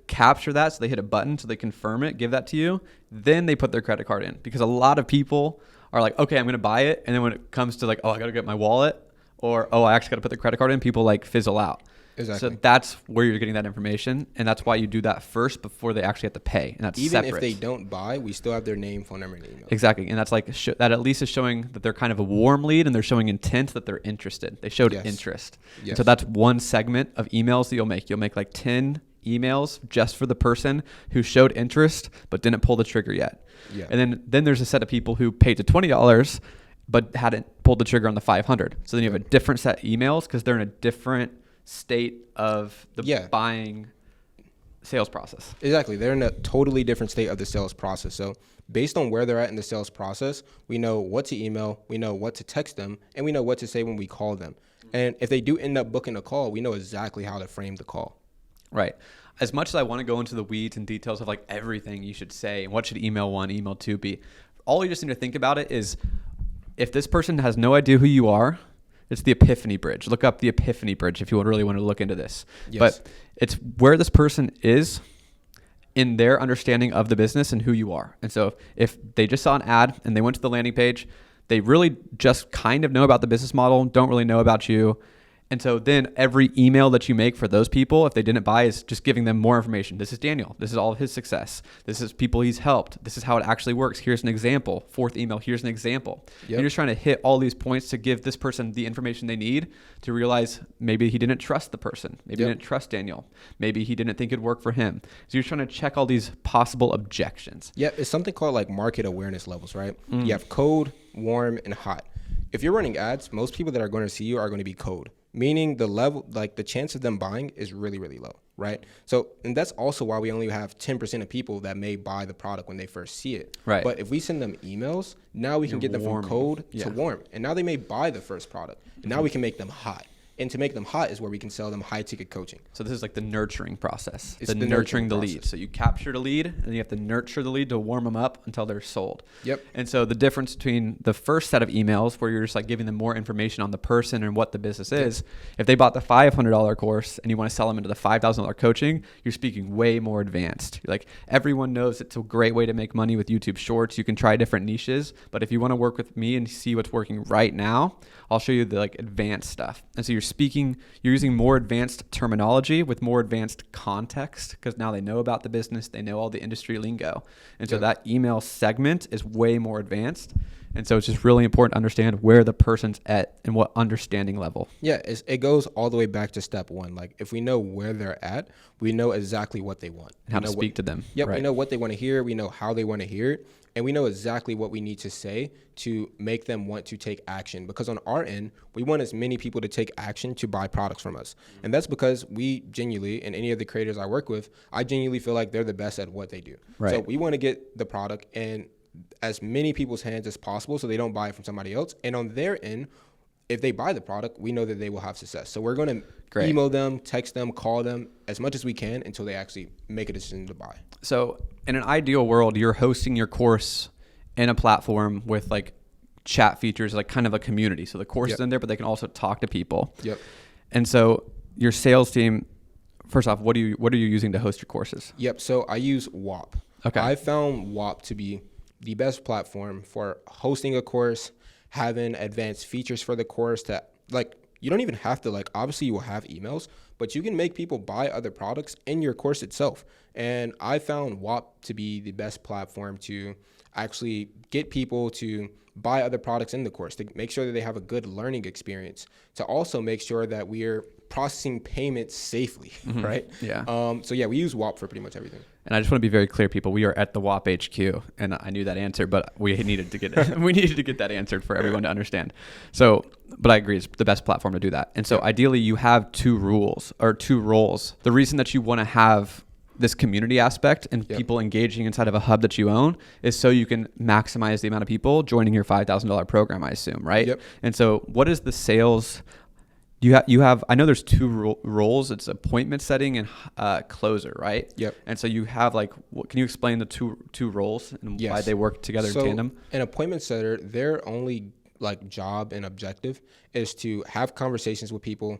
Capture that so they hit a button so they confirm it, give that to you. Then they put their credit card in, because a lot of people are like, okay, I'm going to buy it. And then when it comes to like, oh, I got to get my wallet, or, oh, I actually got to put the credit card in, people like fizzle out. Exactly. So that's where you're getting that information, and that's why you do that first before they actually have to pay, and that's even separate. If they don't buy, we still have their name, phone number, and email. Exactly, and that's like that at least is showing that they're kind of a warm lead, and they're showing intent that they're interested. They showed interest. And so that's one segment of emails that you'll make. You'll make like 10 emails just for the person who showed interest but didn't pull the trigger yet. And then there's a set of people who paid to $20 but hadn't pulled the trigger on the $500. So then you have a different set of emails because they're in a different state of the buying sales process. Exactly. They're in a totally different state of the sales process. So based on where they're at in the sales process, we know what to email, we know what to text them, and we know what to say when we call them. And if they do end up booking a call, we know exactly how to frame the call. Right. As much as I want to go into the weeds and details of like everything you should say and what should email 1, email 2 be, all you just need to think about it is, if this person has no idea who you are, it's the epiphany bridge. Look up the epiphany bridge if you really want to look into this. But it's where this person is in their understanding of the business and who you are. And so if they just saw an ad and they went to the landing page, they really just kind of know about the business model, don't really know about you. And so then every email that you make for those people, if they didn't buy, is just giving them more information. This is Daniel. This is all of his success. This is people he's helped. This is how it actually works. Here's an example. 4th email, here's an example. You're just trying to hit all these points to give this person the information they need to realize maybe he didn't trust the person. Maybe he didn't trust Daniel. Maybe he didn't think it'd work for him. So you're trying to check all these possible objections. Yeah, it's something called like market awareness levels, right? You have cold, warm, and hot. If you're running ads, most people that are going to see you are going to be cold. Meaning the level, like the chance of them buying is really, really low, right? So, and that's also why we only have 10% of people that may buy the product when they first see it. Right. But if we send them emails, now we can get them from cold to warm. And now they may buy the first product. And now we can make them hot. And to make them hot is where we can sell them high ticket coaching. So this is like the nurturing process. It's the nurturing the lead. So you captured a lead and you have to nurture the lead to warm them up until they're sold. And so the difference between the first set of emails where you're just like giving them more information on the person and what the business is, if they bought the $500 course and you want to sell them into the $5,000 coaching, you're speaking way more advanced. You're like, everyone knows it's a great way to make money with YouTube Shorts. You can try different niches, but if you want to work with me and see what's working right now, I'll show you the like advanced stuff. And so you're using more advanced terminology with more advanced context because now they know about the business, they know all the industry lingo. And so that email segment is way more advanced. And so it's just really important to understand where the person's at and what understanding level. Yeah, it goes all the way back to step 1. Like if we know where they're at, we know exactly what they want. And how to speak to them. Yep, we know what they want to hear. We know how they want to hear it. And we know exactly what we need to say to make them want to take action. Because on our end, we want as many people to take action to buy products from us. And that's because we genuinely, and any of the creators I work with, I genuinely feel like they're the best at what they do. Right. So we want to get the product in as many people's hands as possible so they don't buy it from somebody else. And on their end, if they buy the product, we know that they will have success. So we're going to email them, text them, call them as much as we can until they actually make a decision to buy. So in an ideal world, you're hosting your course in a platform with like chat features, like kind of a community. So the course is in there, but they can also talk to people. Yep. And so your sales team, first off, what are you using to host your courses? Yep. So I use WAP. Okay. I found WAP to be the best platform for hosting a course, having advanced features for the course that like, you don't even have to like, obviously you will have emails, but you can make people buy other products in your course itself. And I found WAP to be the best platform to actually get people to buy other products in the course, to make sure that they have a good learning experience, to also make sure that we are processing payments safely, right? Yeah. So yeah, we use WAP for pretty much everything. And I just want to be very clear, people. We are at the WAP HQ, and I knew that answer, but we needed to get that answered for everyone to understand. So, but I agree, it's the best platform to do that. And so, ideally, you have two roles. The reason that you want to have this community aspect and people engaging inside of a hub that you own is so you can maximize the amount of people joining your $5,000 program, I assume, right? Yep. And so, what is the sales? You have. I know there's two roles. It's appointment setting and closer, right? Yep. And so you have like, can you explain the two roles and why they work together in tandem? An appointment setter, their only like job and objective is to have conversations with people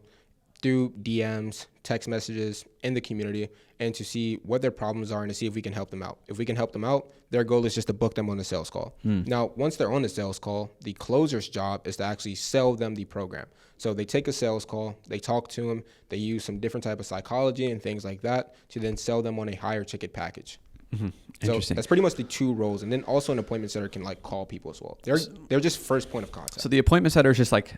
through DMs, text messages in the community, and to see what their problems are and to see if we can help them out. If we can help them out, their goal is just to book them on a sales call. Now, once they're on the sales call, the closer's job is to actually sell them the program. So they take a sales call, they talk to them, they use some different type of psychology and things like that to then sell them on a higher ticket package. So that's pretty much the two roles. And then also an appointment setter can like call people as well. They're just first point of contact. So the appointment setter is just like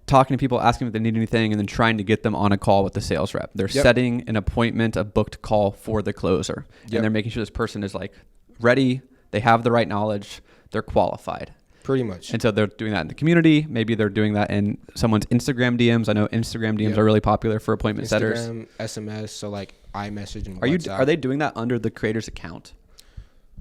talking to people, asking if they need anything, and then trying to get them on a call with the sales rep. They're setting an appointment, a booked call for the closer. And they're making sure this person is like ready, they have the right knowledge, they're qualified. Pretty much. And so they're doing that in the community. Maybe they're doing that in someone's Instagram DMs. I know Instagram DMs are really popular for appointment setters. SMS, so like iMessage and WhatsApp. Are they doing that under the creator's account?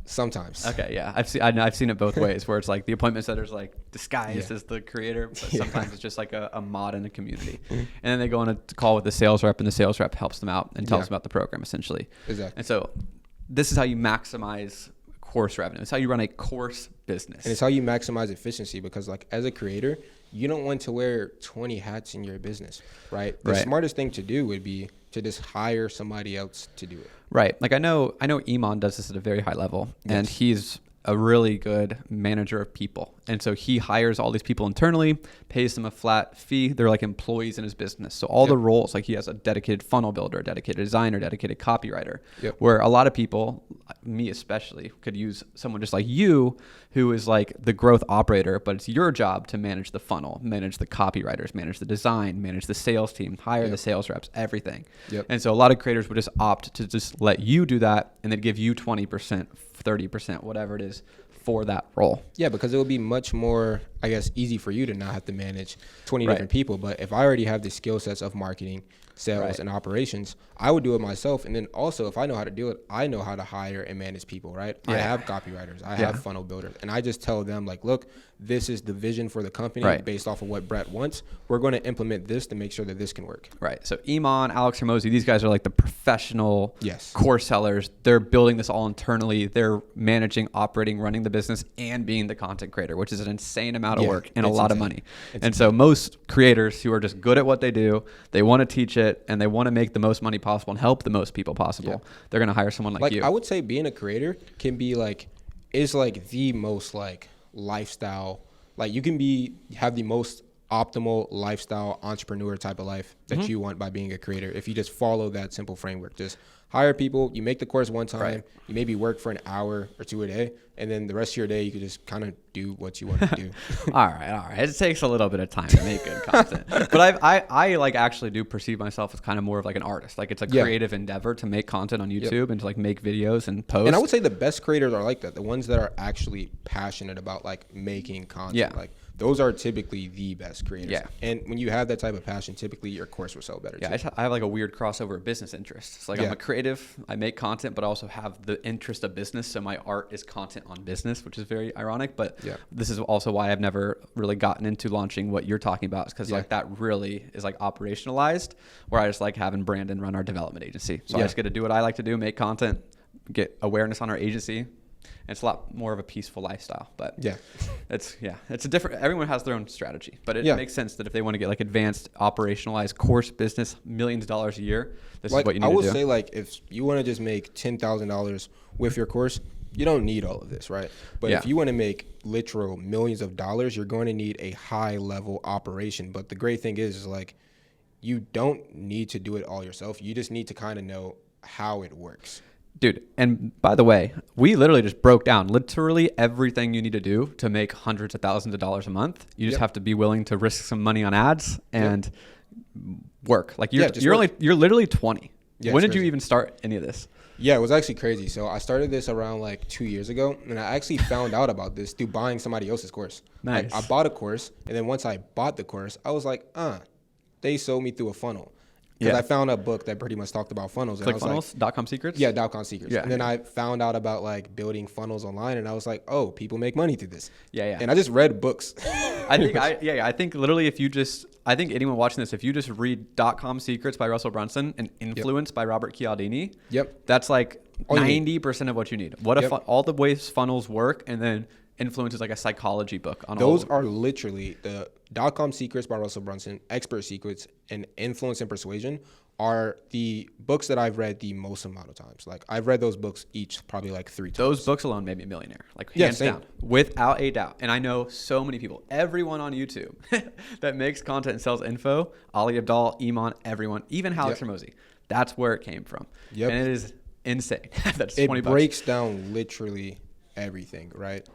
Sometimes. Okay, yeah. I've seen it both ways, where it's like the appointment setter's like disguised as the creator, but sometimes it's just like a mod in the community. And then they go on a call with the sales rep, and the sales rep helps them out and tells them about the program, essentially. Exactly. And so this is how you maximize course revenue. It's how you run a course business. And it's how you maximize efficiency, because like as a creator, you don't want to wear 20 hats in your business, right? The smartest thing to do would be to just hire somebody else to do it. Right. Like I know Iman does this at a very high level, and he's a really good manager of people. And so he hires all these people internally, pays them a flat fee. They're like employees in his business. So all the roles, like he has a dedicated funnel builder, a dedicated designer, dedicated copywriter, where a lot of people, me especially, could use someone just like you who is like the growth operator, but it's your job to manage the funnel, manage the copywriters, manage the design, manage the sales team, hire the sales reps, everything. And so a lot of creators would just opt to just let you do that and then give you 20%, 30%, whatever it is, for that role. Yeah, because it would be much more, I guess, easy for you to not have to manage 20 different people. But if I already have the skill sets of marketing, sales, and operations, I would do it myself. And then also, if I know how to do it, I know how to hire and manage people, right? I have copywriters, I have funnel builders, and I just tell them like, look, this is the vision for the company based off of what Brett wants. We're going to implement this to make sure that this can work. Right. So Iman, Alex Hermosi, these guys are like the professional course sellers. They're building this all internally. They're managing, operating, running the business, and being the content creator, which is an insane amount of work and a lot of money. So most creators who are just good at what they do, they want to teach it, and they want to make the most money possible and help the most people possible. They're going to hire someone like you. I would say being a creator can be like, is like the most like lifestyle, like you can have the most optimal lifestyle entrepreneur type of life that you want by being a creator. If you just follow that simple framework, just hire people, you make the course one time, you maybe work for an hour or two a day, and then the rest of your day you could just kind of do what you want to do. All right. It takes a little bit of time to make good content, but I like actually do perceive myself as kind of more of like an artist. Like it's a creative endeavor to make content on YouTube and to like make videos and post. And I would say the best creators are like that. The ones that are actually passionate about like making content. Like those are typically the best creators. Yeah. And when you have that type of passion, typically your course will sell better. Yeah. I have like a weird crossover of business interests. Like I'm a creator creative. I make content, but I also have the interest of business. So my art is content on business, which is very ironic. But this is also why I've never really gotten into launching what you're talking about, because like that really is like operationalized, where I just like having Brandon run our development agency. So I just get to do what I like to do, make content, get awareness on our agency. And it's a lot more of a peaceful lifestyle, but it's a different, everyone has their own strategy, but it makes sense that if they want to get like advanced operationalized course business, millions of dollars a year, this is what you need to do. I will say, like, if you want to just make $10,000 with your course, you don't need all of this, right? But if you want to make literal millions of dollars, you're going to need a high level operation. But the great thing is like, you don't need to do it all yourself. You just need to kind of know how it works. Dude, and by the way, we literally just broke down literally everything you need to do to make hundreds of thousands of dollars a month. You just have to be willing to risk some money on ads and work. Like you're literally 20. When did you even start any of this? Yeah, it was actually crazy. So I started this around like 2 years ago, and I actually found out about this through buying somebody else's course. Nice. Like, I bought a course, and then once I bought the course, I was like, they sold me through a funnel. Because I found a book that pretty much talked about funnels. And ClickFunnels, like, .com secrets? Yeah, .com secrets. Yeah, and then I found out about like building funnels online, and I was like, oh, people make money through this. Yeah. And I just read books. I think literally I think anyone watching this, if you just read .com secrets by Russell Brunson and Influence by Robert Cialdini, that's like 90% of what you need. All the ways funnels work, and then Influence is like a psychology book on those are literally the .com secrets by Russell Brunson, Expert Secrets, and Influence and Persuasion are the books that I've read the most amount of times. Like, I've read those books each probably like 3 times. Those books alone made me a millionaire, like hands down, without a doubt. And I know so many people, everyone on YouTube that makes content and sells info, Ali Abdal, Iman, everyone, even Alex Hormozi. That's where it came from. And it is insane. That's $20. It breaks down literally everything, right?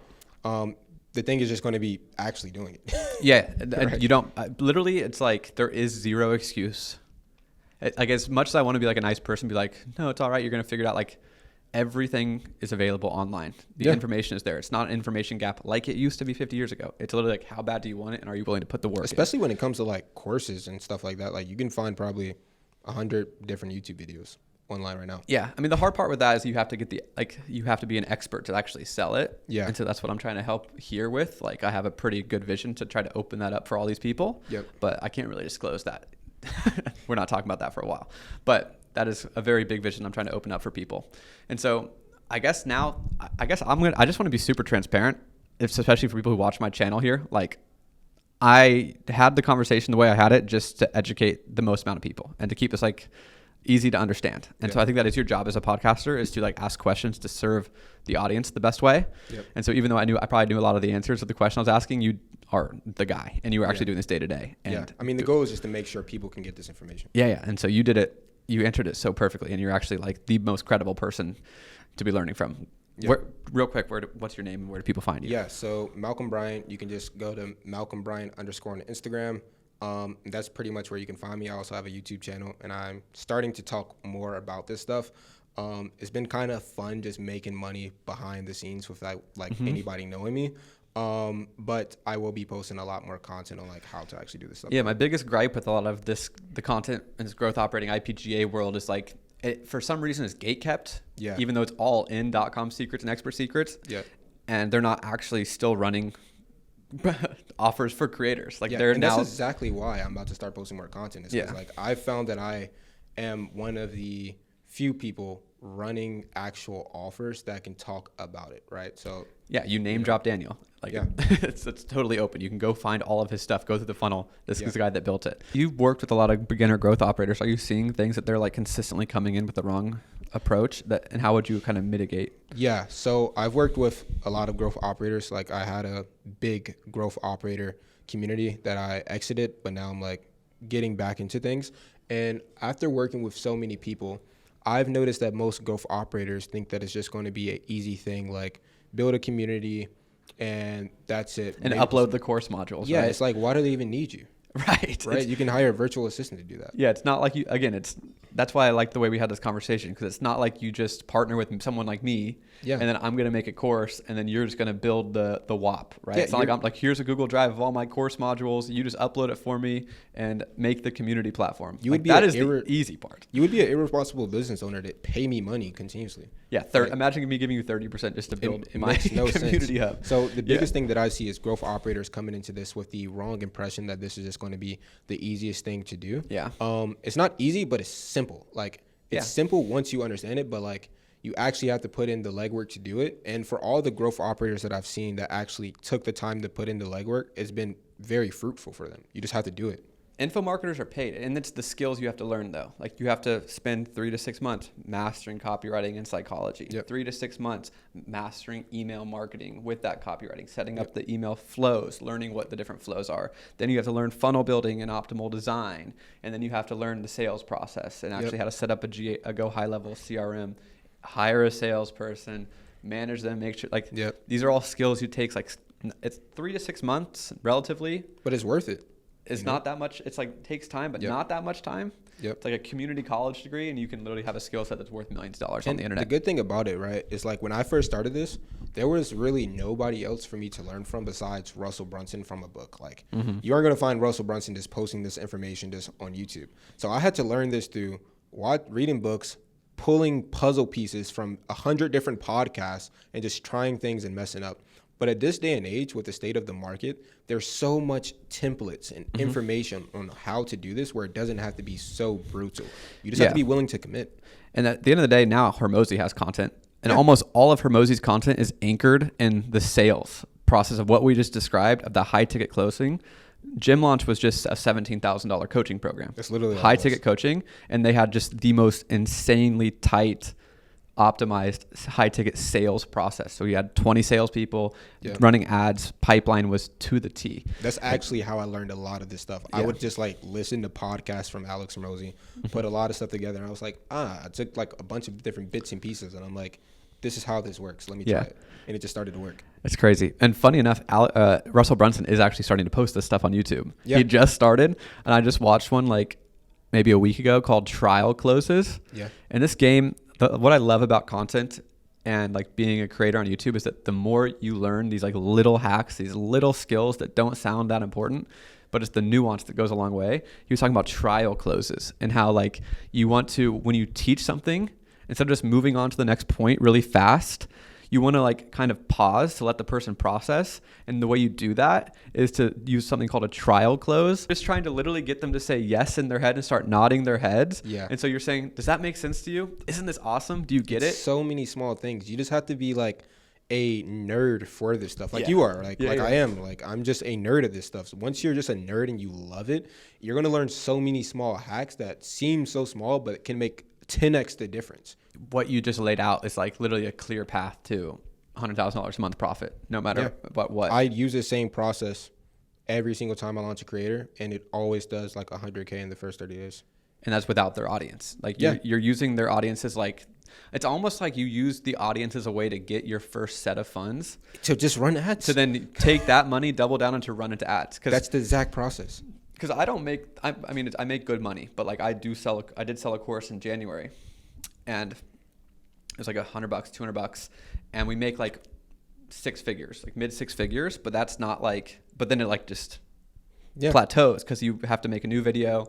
The thing is just going to be actually doing it. Right. You don't literally, it's like there is zero excuse. Like, as much as I want to be like a nice person, be like, no, it's all right, you're going to figure it out. Like, everything is available online. The information is there. It's not an information gap like it used to be 50 years ago. It's literally like, how bad do you want it, and are you willing to put the work Especially when it comes to like courses and stuff like that. Like, you can find probably 100 different YouTube videos online right now. Yeah. I mean, the hard part with that is you have to get you have to be an expert to actually sell it. Yeah. And so that's what I'm trying to help here with. Like, I have a pretty good vision to try to open that up for all these people. But I can't really disclose that. We're not talking about that for a while, but that is a very big vision I'm trying to open up for people. And so I just want to be super transparent, especially for people who watch my channel here. Like, I had the conversation the way I had it just to educate the most amount of people and to keep this like easy to understand. And so I think that is your job as a podcaster, is to like ask questions to serve the audience the best way. And so even though I probably knew a lot of the answers to the question I was asking, you are the guy and you were actually doing this day to day. And I mean, the goal is just to make sure people can get this information. And so you did it, you answered it so perfectly, and you're actually like the most credible person to be learning from. Real quick, what's your name and where do people find you? Yeah, so Malcolm Bryant, you can just go to Malcolm Bryant _ on Instagram. That's pretty much where you can find me. I also have a YouTube channel, and I'm starting to talk more about this stuff. It's been kind of fun just making money behind the scenes without anybody knowing me. But I will be posting a lot more content on like how to actually do this stuff. Yeah, my biggest gripe with a lot of the content in this growth operating IPGA world is like, it, for some reason, is gate kept. Even though it's all in .com secrets and Expert Secrets. And they're not actually still running offers for creators. Like, they're now. That's exactly why I'm about to start posting more content. Is because like, I found that I am one of the few people running actual offers that can talk about it, right? So you name drop Daniel. Like, it's totally open. You can go find all of his stuff, go through the funnel. This is the guy that built it. You've worked with a lot of beginner growth operators. Are you seeing things that they're like consistently coming in with the wrong approach, and how would you kind of mitigate? Yeah, so I've worked with a lot of growth operators. Like, I had a big growth operator community that I exited, but now I'm like getting back into things. And after working with so many people, I've noticed that most growth operators think that it's just going to be an easy thing, like build a community and that's it. And upload the course modules. Yeah, right? It's like, why do they even need you? Right. You can hire a virtual assistant to do that. Yeah, it's not like you. Again, that's why I like the way we had this conversation, because it's not like you just partner with someone like me, and then I'm going to make a course, and then you're just going to build the WAP, right? It's not like I'm like, here's a Google Drive of all my course modules. You just upload it for me and make the community platform. That is the easy part. You would be an irresponsible business owner to pay me money continuously. Yeah, imagine me giving you 30% just to build my community hub. So the biggest thing that I see is growth operators coming into this with the wrong impression that this is just going to be the easiest thing to do. Yeah. It's not easy, but it's simple. Like, it's simple once you understand it, but like, you actually have to put in the legwork to do it. And for all the growth operators that I've seen that actually took the time to put in the legwork, it's been very fruitful for them. You just have to do it. Info marketers are paid, and it's the skills you have to learn, though. Like, you have to spend 3 to 6 months mastering copywriting and psychology. 3 to 6 months mastering email marketing with that copywriting, setting up the email flows, learning what the different flows are. Then you have to learn funnel building and optimal design, and then you have to learn the sales process and actually how to set up a go high level CRM, hire a salesperson, manage them, make sure these are all skills you take. Like, it's 3 to 6 months relatively, but it's worth it. It's not that much. It's like takes time, but not that much time. It's like a community college degree, and you can literally have a skill set that's worth millions of dollars on the internet. The good thing about it, right, is like when I first started this, there was really nobody else for me to learn from besides Russell Brunson from a book. Like, you aren't going to find Russell Brunson just posting this information just on YouTube. So I had to learn this through reading books, pulling puzzle pieces from 100 different podcasts, and just trying things and messing up. But at this day and age, with the state of the market, there's so much templates and information on how to do this where it doesn't have to be so brutal. You just have to be willing to commit. And at the end of the day, now Hormozi has content. And almost all of Hormozi's content is anchored in the sales process of what we just described, of the high-ticket closing. Gym Launch was just a $17,000 coaching program. It's literally high-ticket coaching, and they had just the most insanely tight, optimized high-ticket sales process. So we had 20 salespeople running ads. Pipeline was to the T. That's actually how I learned a lot of this stuff. I would just like listen to podcasts from Alex Hormozi, put a lot of stuff together, and I was like, I took like a bunch of different bits and pieces, and I'm like, this is how this works. Let me try it. And it just started to work. It's crazy. And funny enough, Russell Brunson is actually starting to post this stuff on YouTube. He just started, and I just watched one like maybe a week ago called Trial Closes. And this game, what I love about content and like being a creator on YouTube is that the more you learn these like little hacks, these little skills that don't sound that important, but it's the nuance that goes a long way. He was talking about trial closes and how like you want to, when you teach something, instead of just moving on to the next point really fast, you want to like kind of pause to let the person process. And the way you do that is to use something called a trial close. Just trying to literally get them to say yes in their head and start nodding their heads. And so you're saying, does that make sense to you? Isn't this awesome? Do you get it? So many small things. You just have to be like a nerd for this stuff. Like you are, like I am. Like, I'm just a nerd of this stuff. So once you're just a nerd and you love it, you're going to learn so many small hacks that seem so small, but can make 10x the difference. What you just laid out is like literally a clear path to $100,000 a month profit, no matter what. I use the same process every single time I launch a creator, and it always does like 100K in the first 30 days. And that's without their audience. Like you're using their audience as like, it's almost like you use the audience as a way to get your first set of funds. To just run ads. To then take that money, double down, and to run into ads. That's the exact process. Because I don't make, I make good money, but like I did sell a course in January, and it was like $100, $200, and we make like 6 figures, like mid 6 figures, but that's not like, but then it like just plateaus because you have to make a new video.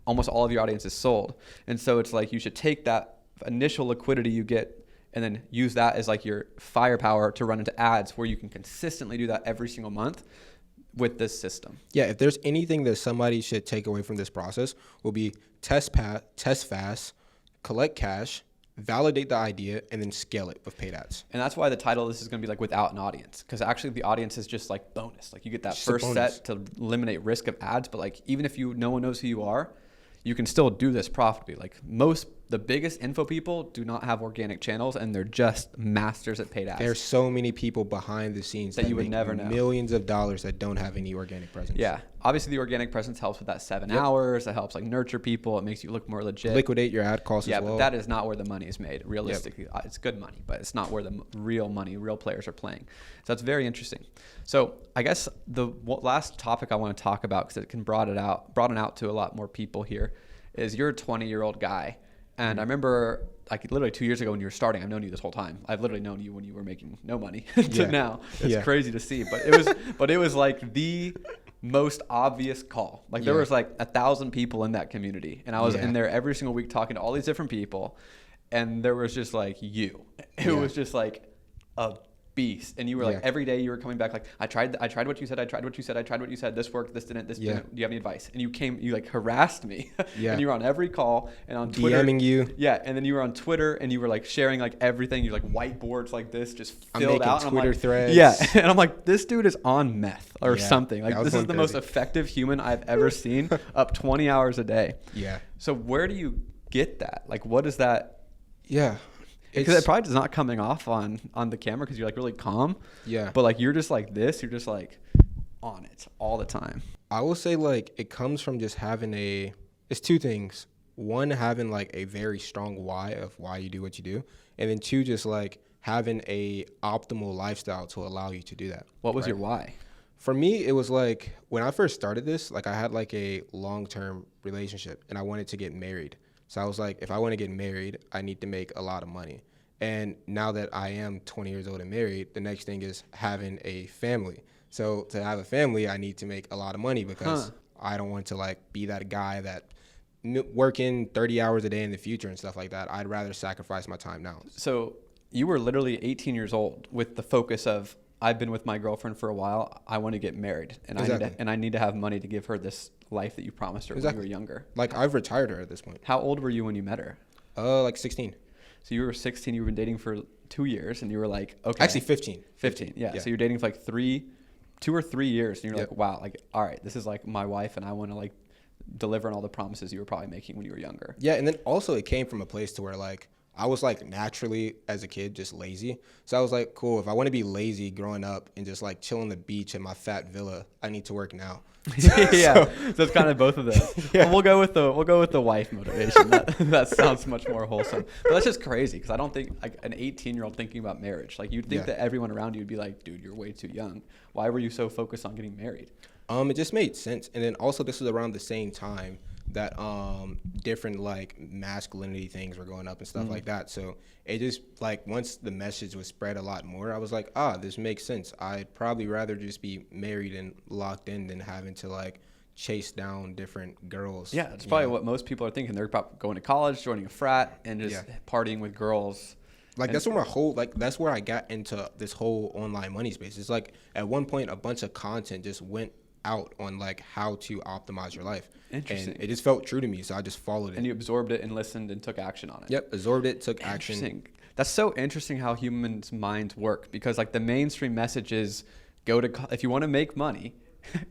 Almost all of your audience is sold. And so it's like you should take that initial liquidity you get and then use that as like your firepower to run into ads where you can consistently do that every single month with this system. Yeah, if there's anything that somebody should take away from this process, will be test fast, collect cash, validate the idea, and then scale it with paid ads. And that's why the title of this is going to be like without an audience, because actually the audience is just like bonus. Like you get that just first set to eliminate risk of ads, but like even if no one knows who you are, you can still do this profitably. Like the biggest info people do not have organic channels, and they're just masters at paid ads. There's so many people behind the scenes that you would never know. Millions of dollars that don't have any organic presence. Yeah. Obviously the organic presence helps with that 7 hours. It helps like nurture people. It makes you look more legit. Liquidate your ad costs as well. Yeah, but that is not where the money is made. Realistically, it's good money, but it's not where the real players are playing. So that's very interesting. So I guess the last topic I want to talk about, because it can broaden out to a lot more people here, is you're a 20-year-old guy And I remember like literally 2 years ago when you were starting, I've known you this whole time. I've literally known you when you were making no money to now. It's crazy to see, but it was like the most obvious call. Like there was like 1,000 people in that community, and I was in there every single week talking to all these different people, and there was just like you. It was just like a beast, and you were like every day you were coming back like I tried what you said, I tried what you said, this worked, this didn't, didn't. Do you have any advice? And you like harassed me. And you were on every call and on Twitter, DMing you. And then you were on Twitter and you were like sharing like everything. You like whiteboards like this just filled out. I'm making Twitter threads. And I'm like, this dude is on meth or something. Like this is the most effective human I've ever seen. Up 20 hours a day. So where do you get that? Like what is that? Because it probably is not coming off on the camera because you're like really calm. But like you're just like this. You're just like on it all the time. I will say like it comes from just having it's two things. One, having like a very strong why of why you do what you do. And then two, just like having a optimal lifestyle to allow you to do that. What was your why? For me, it was like when I first started this, like I had like a long-term relationship and I wanted to get married. So I was like, if I want to get married, I need to make a lot of money. And now that I am 20 years old and married, the next thing is having a family. So to have a family, I need to make a lot of money because I don't want to like be that guy that working 30 hours a day in the future and stuff like that. I'd rather sacrifice my time now. So you were literally 18 years old with the focus of, I've been with my girlfriend for a while. I want to get married, and I need to have money to give her this life that you promised her when you were younger. Like I've retired her at this point. How old were you when you met her? Like 16. So you were 16. You were dating for 2 years, and you were like, okay. Actually, 15. 15. Yeah. So you're dating for like 2 or 3 years, and you're like, wow, like all right, this is like my wife, and I want to like deliver on all the promises you were probably making when you were younger. Yeah, and then also it came from a place to where like I was like naturally as a kid just lazy. So I was like, cool, if I want to be lazy growing up and just like chill on the beach in my fat villa, I need to work now. So it's kind of both of those. Well, we'll go with the wife motivation. That sounds much more wholesome. But that's just crazy because I don't think like an 18-year-old thinking about marriage. Like you'd think that everyone around you would be like, dude, you're way too young. Why were you so focused on getting married? It just made sense. And then also this was around the same time that different like masculinity things were going up and stuff like that. So it just like once the message was spread a lot more, I was like, this makes sense. I'd probably rather just be married and locked in than having to like chase down different girls. Yeah, it's probably what most people are thinking. They're probably going to college, joining a frat, and just partying with girls. Like that's where that's where I got into this whole online money space. It's like at one point a bunch of content just went out on like how to optimize your life. Interesting. And it just felt true to me, so I just followed it. And you absorbed it and listened and took action on it. Yep, absorbed it, took action. Interesting. That's so interesting how humans' minds work because like the mainstream message is if you want to make money,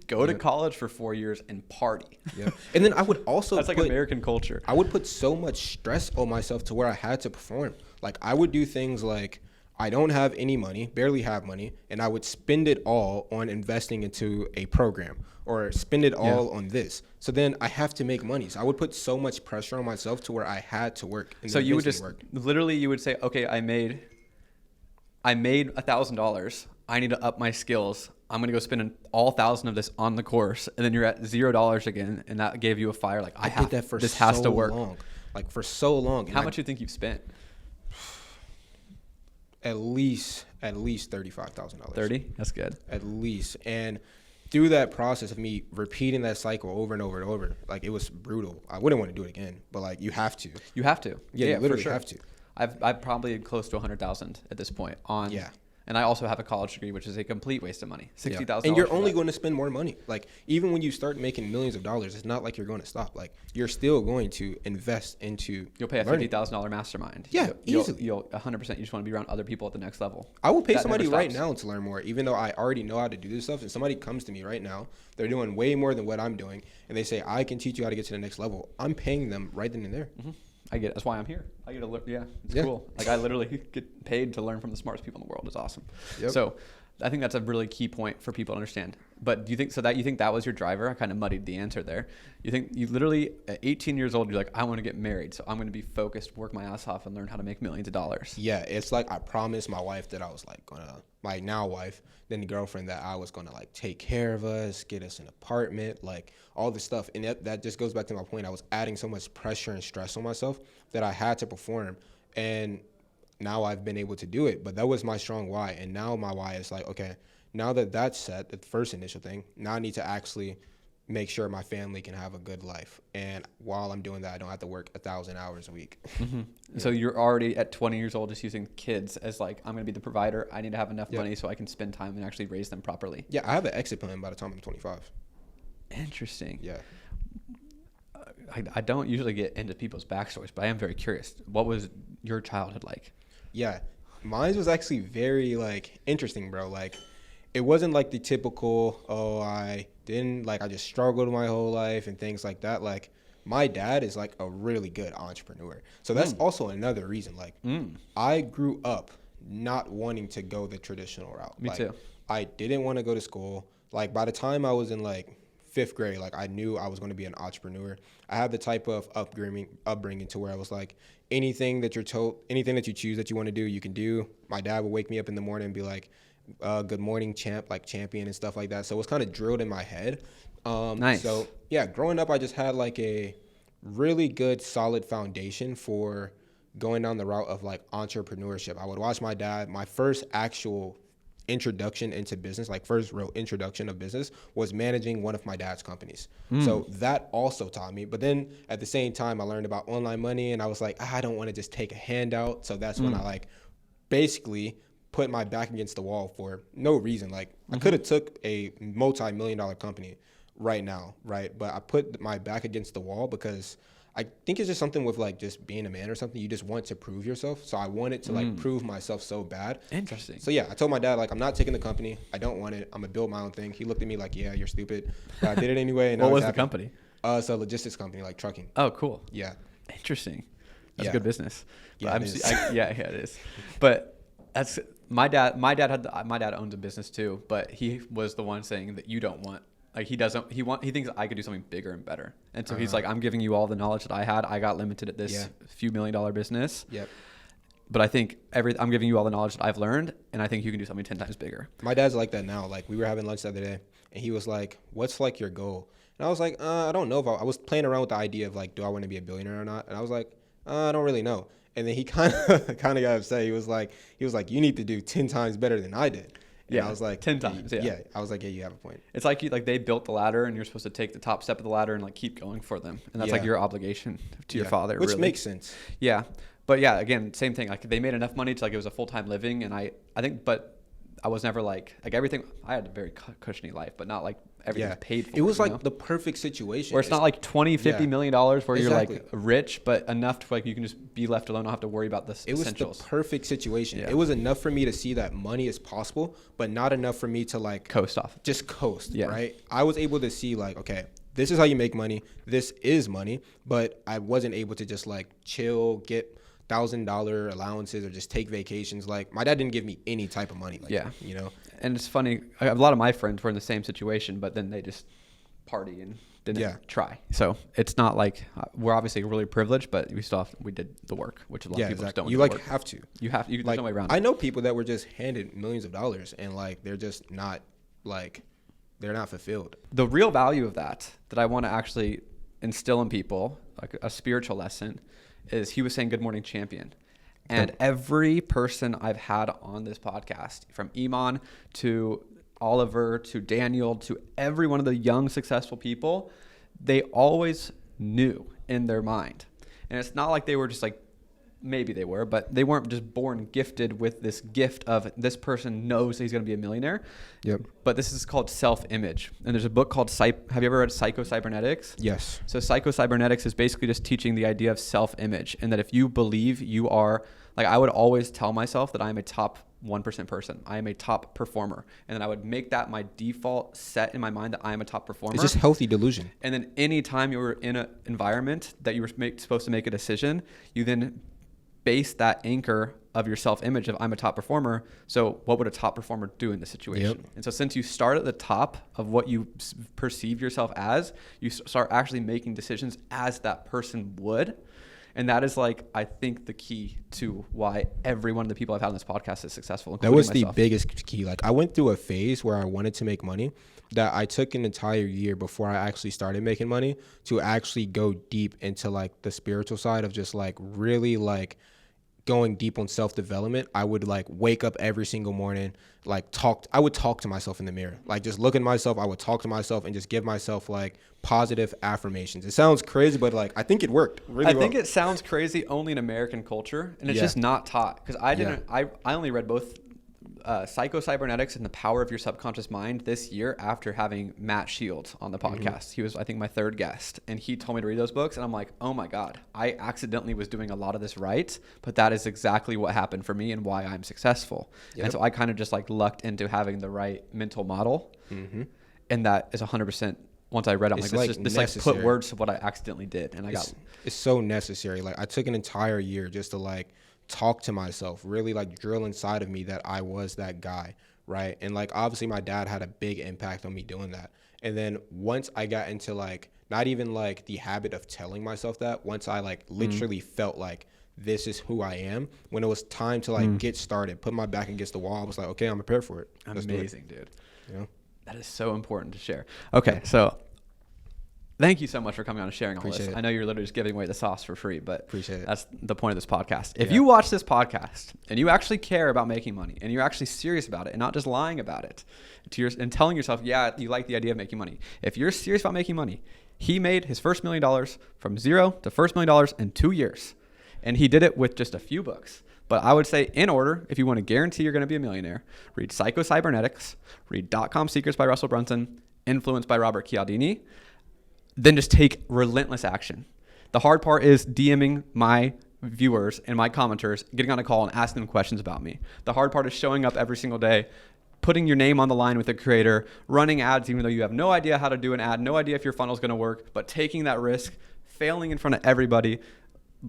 go to college for 4 years and party. Yeah. And then I would also that's like American culture. I would put so much stress on myself to where I had to perform. Like I would do things like I don't have any money, barely have money, and I would spend it all on investing into a program or spend it all on this. So then I have to make money. So I would put so much pressure on myself to where I had to work. So you would literally you would say, okay, I made $1,000. I need to up my skills. I'm going to go spend all 1,000 of this on the course. And then you're at $0 again. And that gave you a fire. Like I did that for this has to work. Like for so long. How much do you think you've spent? At least $35,000. 30? That's good. At least. And through that process of me repeating that cycle over and over and over, like it was brutal. I wouldn't want to do it again, but like you have to. You have to. Yeah, you literally have to. I've probably close to 100,000 at this point on. Yeah. And I also have a college degree, which is a complete waste of money. $60,000. And you're only going to spend more money. Like even when you start making millions of dollars, it's not like you're going to stop. Like you're still going to invest into. You'll pay a $50,000 mastermind. Yeah, easily. You'll 100%. You just want to be around other people at the next level. I will pay somebody right now to learn more, even though I already know how to do this stuff. And somebody comes to me right now, they're doing way more than what I'm doing, and they say I can teach you how to get to the next level. I'm paying them right then and there. Mm-hmm. I get it. That's why I'm here. I get to learn. Yeah, it's cool. Like I literally get paid to learn from the smartest people in the world. It's awesome. Yep. So I think that's a really key point for people to understand. But do you think that was your driver? I kind of muddied the answer there. You think you literally at 18 years old, you're like, I want to get married, so I'm going to be focused, work my ass off, and learn how to make millions of dollars. Yeah, it's like I promised my wife that I was like gonna, my now wife, then the girlfriend, that I was gonna like take care of us, get us an apartment, like all this stuff. And that just goes back to my point. I was adding so much pressure and stress on myself that I had to perform. And now I've been able to do it. But that was my strong why. And now my why is like, okay, now that that's set, the first initial thing, now I need to actually make sure my family can have a good life. And while I'm doing that, I don't have to work 1,000 hours a week. Mm-hmm. Yeah. So you're already at 20 years old just using kids as like, I'm going to be the provider. I need to have enough money so I can spend time and actually raise them properly. Yeah, I have an exit plan by the time I'm 25. Interesting. Yeah. I don't usually get into people's backstories, but I am very curious. What was your childhood like? Yeah, mine was actually very like interesting, bro. Like, it wasn't like the typical, I just struggled my whole life and things like that. Like, my dad is like a really good entrepreneur. So that's also another reason. Like, I grew up not wanting to go the traditional route. Me too. I didn't want to go to school. Like, by the time I was in like 5th grade, like I knew I was going to be an entrepreneur. I had the type of upbringing to where I was like, anything that you choose that you want to do, you can do. My dad would wake me up in the morning and be like, good morning, champ, like champion and stuff like that. So it was kind of drilled in my head. Nice. So yeah, growing up, I just had like a really good, solid foundation for going down the route of like entrepreneurship. I would watch my dad. My first actual introduction into business, like first real introduction of business, was managing one of my dad's companies. So that also taught me. But then at the same time, I learned about online money, and I was like, I don't want to just take a handout. So that's when I like basically put my back against the wall for no reason. Like I could have took a multi-million-dollar company right now, right? But I put my back against the wall because I think it's just something with like just being a man or something. You just want to prove yourself. So I wanted to like prove myself so bad. Interesting. So yeah, I told my dad, like, I'm not taking the company. I don't want it. I'm gonna build my own thing. He looked at me like, yeah, you're stupid. But I did it anyway. And what was the company? It's a logistics company, like trucking. Oh, cool. Yeah. Interesting. That's a good business. Yeah, it is. But that's my dad. My dad owns a business too, but he was the one saying that you don't want. Like he thinks I could do something bigger and better. And so he's like, I'm giving you all the knowledge that I had. I got limited at this few $1 million business. Yep. But I think I'm giving you all the knowledge that I've learned, and I think you can do something 10 times bigger. My dad's like that now. Like we were having lunch the other day, and he was like, what's like your goal? And I was like, I don't know. I was playing around with the idea of like, do I want to be a billionaire or not? And I was like, I don't really know. And then he kind of got upset. He was like, you need to do 10 times better than I did. And I was like 10 times. Yeah. I was like, yeah, you have a point. It's like they built the ladder, and you're supposed to take the top step of the ladder and like keep going for them. And that's like your obligation to your father. Which really makes sense. Yeah. But yeah, again, same thing. Like they made enough money to like it was a full-time living, and I think, but I was never like everything. I had a very cushiony life, but not like everything's paid for. It was like the perfect situation. Where it's not like $20-50 million where you're like rich, but enough to like you can just be left alone, don't have to worry about this. It was the perfect situation. Yeah. It was enough for me to see that money is possible, but not enough for me to like coast off. Just coast, right? I was able to see like, okay, this is how you make money. This is money, but I wasn't able to just like chill, get $1,000 allowances or just take vacations. Like my dad didn't give me any type of money. Like, you know. And it's funny. A lot of my friends were in the same situation, but then they just party and didn't try. So it's not like we're obviously really privileged, but we did the work, which a lot of people just don't. You like have to. There's no way around it. I know people that were just handed millions of dollars and like they're just not like they're not fulfilled. The real value of that I want to actually instill in people, like a spiritual lesson, is he was saying good morning champion. And every person I've had on this podcast, from Iman to Oliver to Daniel to every one of the young successful people, they always knew in their mind. And it's not like they were just like, maybe they were, but they weren't just born gifted with this gift of this person knows he's going to be a millionaire. Yep. But this is called self-image. And there's a book called have you ever read Psycho-Cybernetics? Yes. So Psycho-Cybernetics is basically just teaching the idea of self-image, and that if you believe you are, like I would always tell myself that I am a top 1% person. I am a top performer. And then I would make that my default set in my mind that I am a top performer. It's just healthy delusion. And then anytime you were in an environment that you were supposed to make a decision, you then base that anchor of your self-image of I'm a top performer. So what would a top performer do in this situation? Yep. And so since you start at the top of what you perceive yourself as, you start actually making decisions as that person would. And that is like, I think, the key to why every one of the people I've had on this podcast is successful. That was myself. The biggest key. Like I went through a phase where I wanted to make money that I took an entire year before I actually started making money to actually go deep into like the spiritual side of just like really like going deep on self-development. I would like wake up every single morning, like I would talk to myself in the mirror, like just look at myself. I would talk to myself and just give myself like positive affirmations. It sounds crazy, but like, I think it worked really well. I think it sounds crazy only in American culture, and it's just not taught. Cause I only read both Psycho-Cybernetics and the Power of Your Subconscious Mind this year after having Matt Shields on the podcast. He was, I think, my third guest, and he told me to read those books, and I'm like, oh my God, I accidentally was doing a lot of this right, but that is exactly what happened for me and why I'm successful. And so I kind of just like lucked into having the right mental model, and that is 100%. Once I read it, I'm like, this like put words to what I accidentally did, and it's so necessary. Like I took an entire year just to like talk to myself, really like drill inside of me that I was that guy, right? And like obviously my dad had a big impact on me doing that. And then once I got into like not even like the habit of telling myself that, once I like literally felt like this is who I am, when it was time to like get started, put my back against the wall, I was like, okay, I'm prepared for it. Amazing, dude. Yeah. That is so important to share. Okay, so thank you so much for coming on and sharing all this. I know you're literally just giving away the sauce for free, but that's the point of this podcast. If you watch this podcast and you actually care about making money and you're actually serious about it and not just lying about it and telling yourself, yeah, you like the idea of making money. If you're serious about making money, he made his first $1 million from zero to first $1 million in 2 years. And he did it with just a few books. But I would say in order, if you want to guarantee you're going to be a millionaire, read Psycho-Cybernetics, read .com Secrets by Russell Brunson, Influence by Robert Cialdini, then just take relentless action. The hard part is DMing my viewers and my commenters, getting on a call and asking them questions about me. The hard part is showing up every single day, putting your name on the line with the creator, running ads even though you have no idea how to do an ad, no idea if your funnel is going to work, but taking that risk, failing in front of everybody,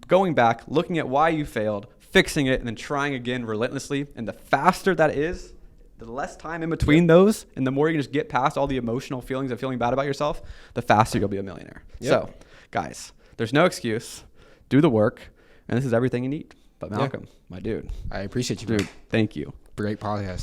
going back, looking at why you failed, fixing it, and then trying again relentlessly. And the faster that is, the less time in between those, and the more you can just get past all the emotional feelings of feeling bad about yourself, the faster you'll be a millionaire. So, guys, there's no excuse. Do the work, and this is everything you need. But Malcolm, my dude. I appreciate you, dude. Thank you. Great podcast.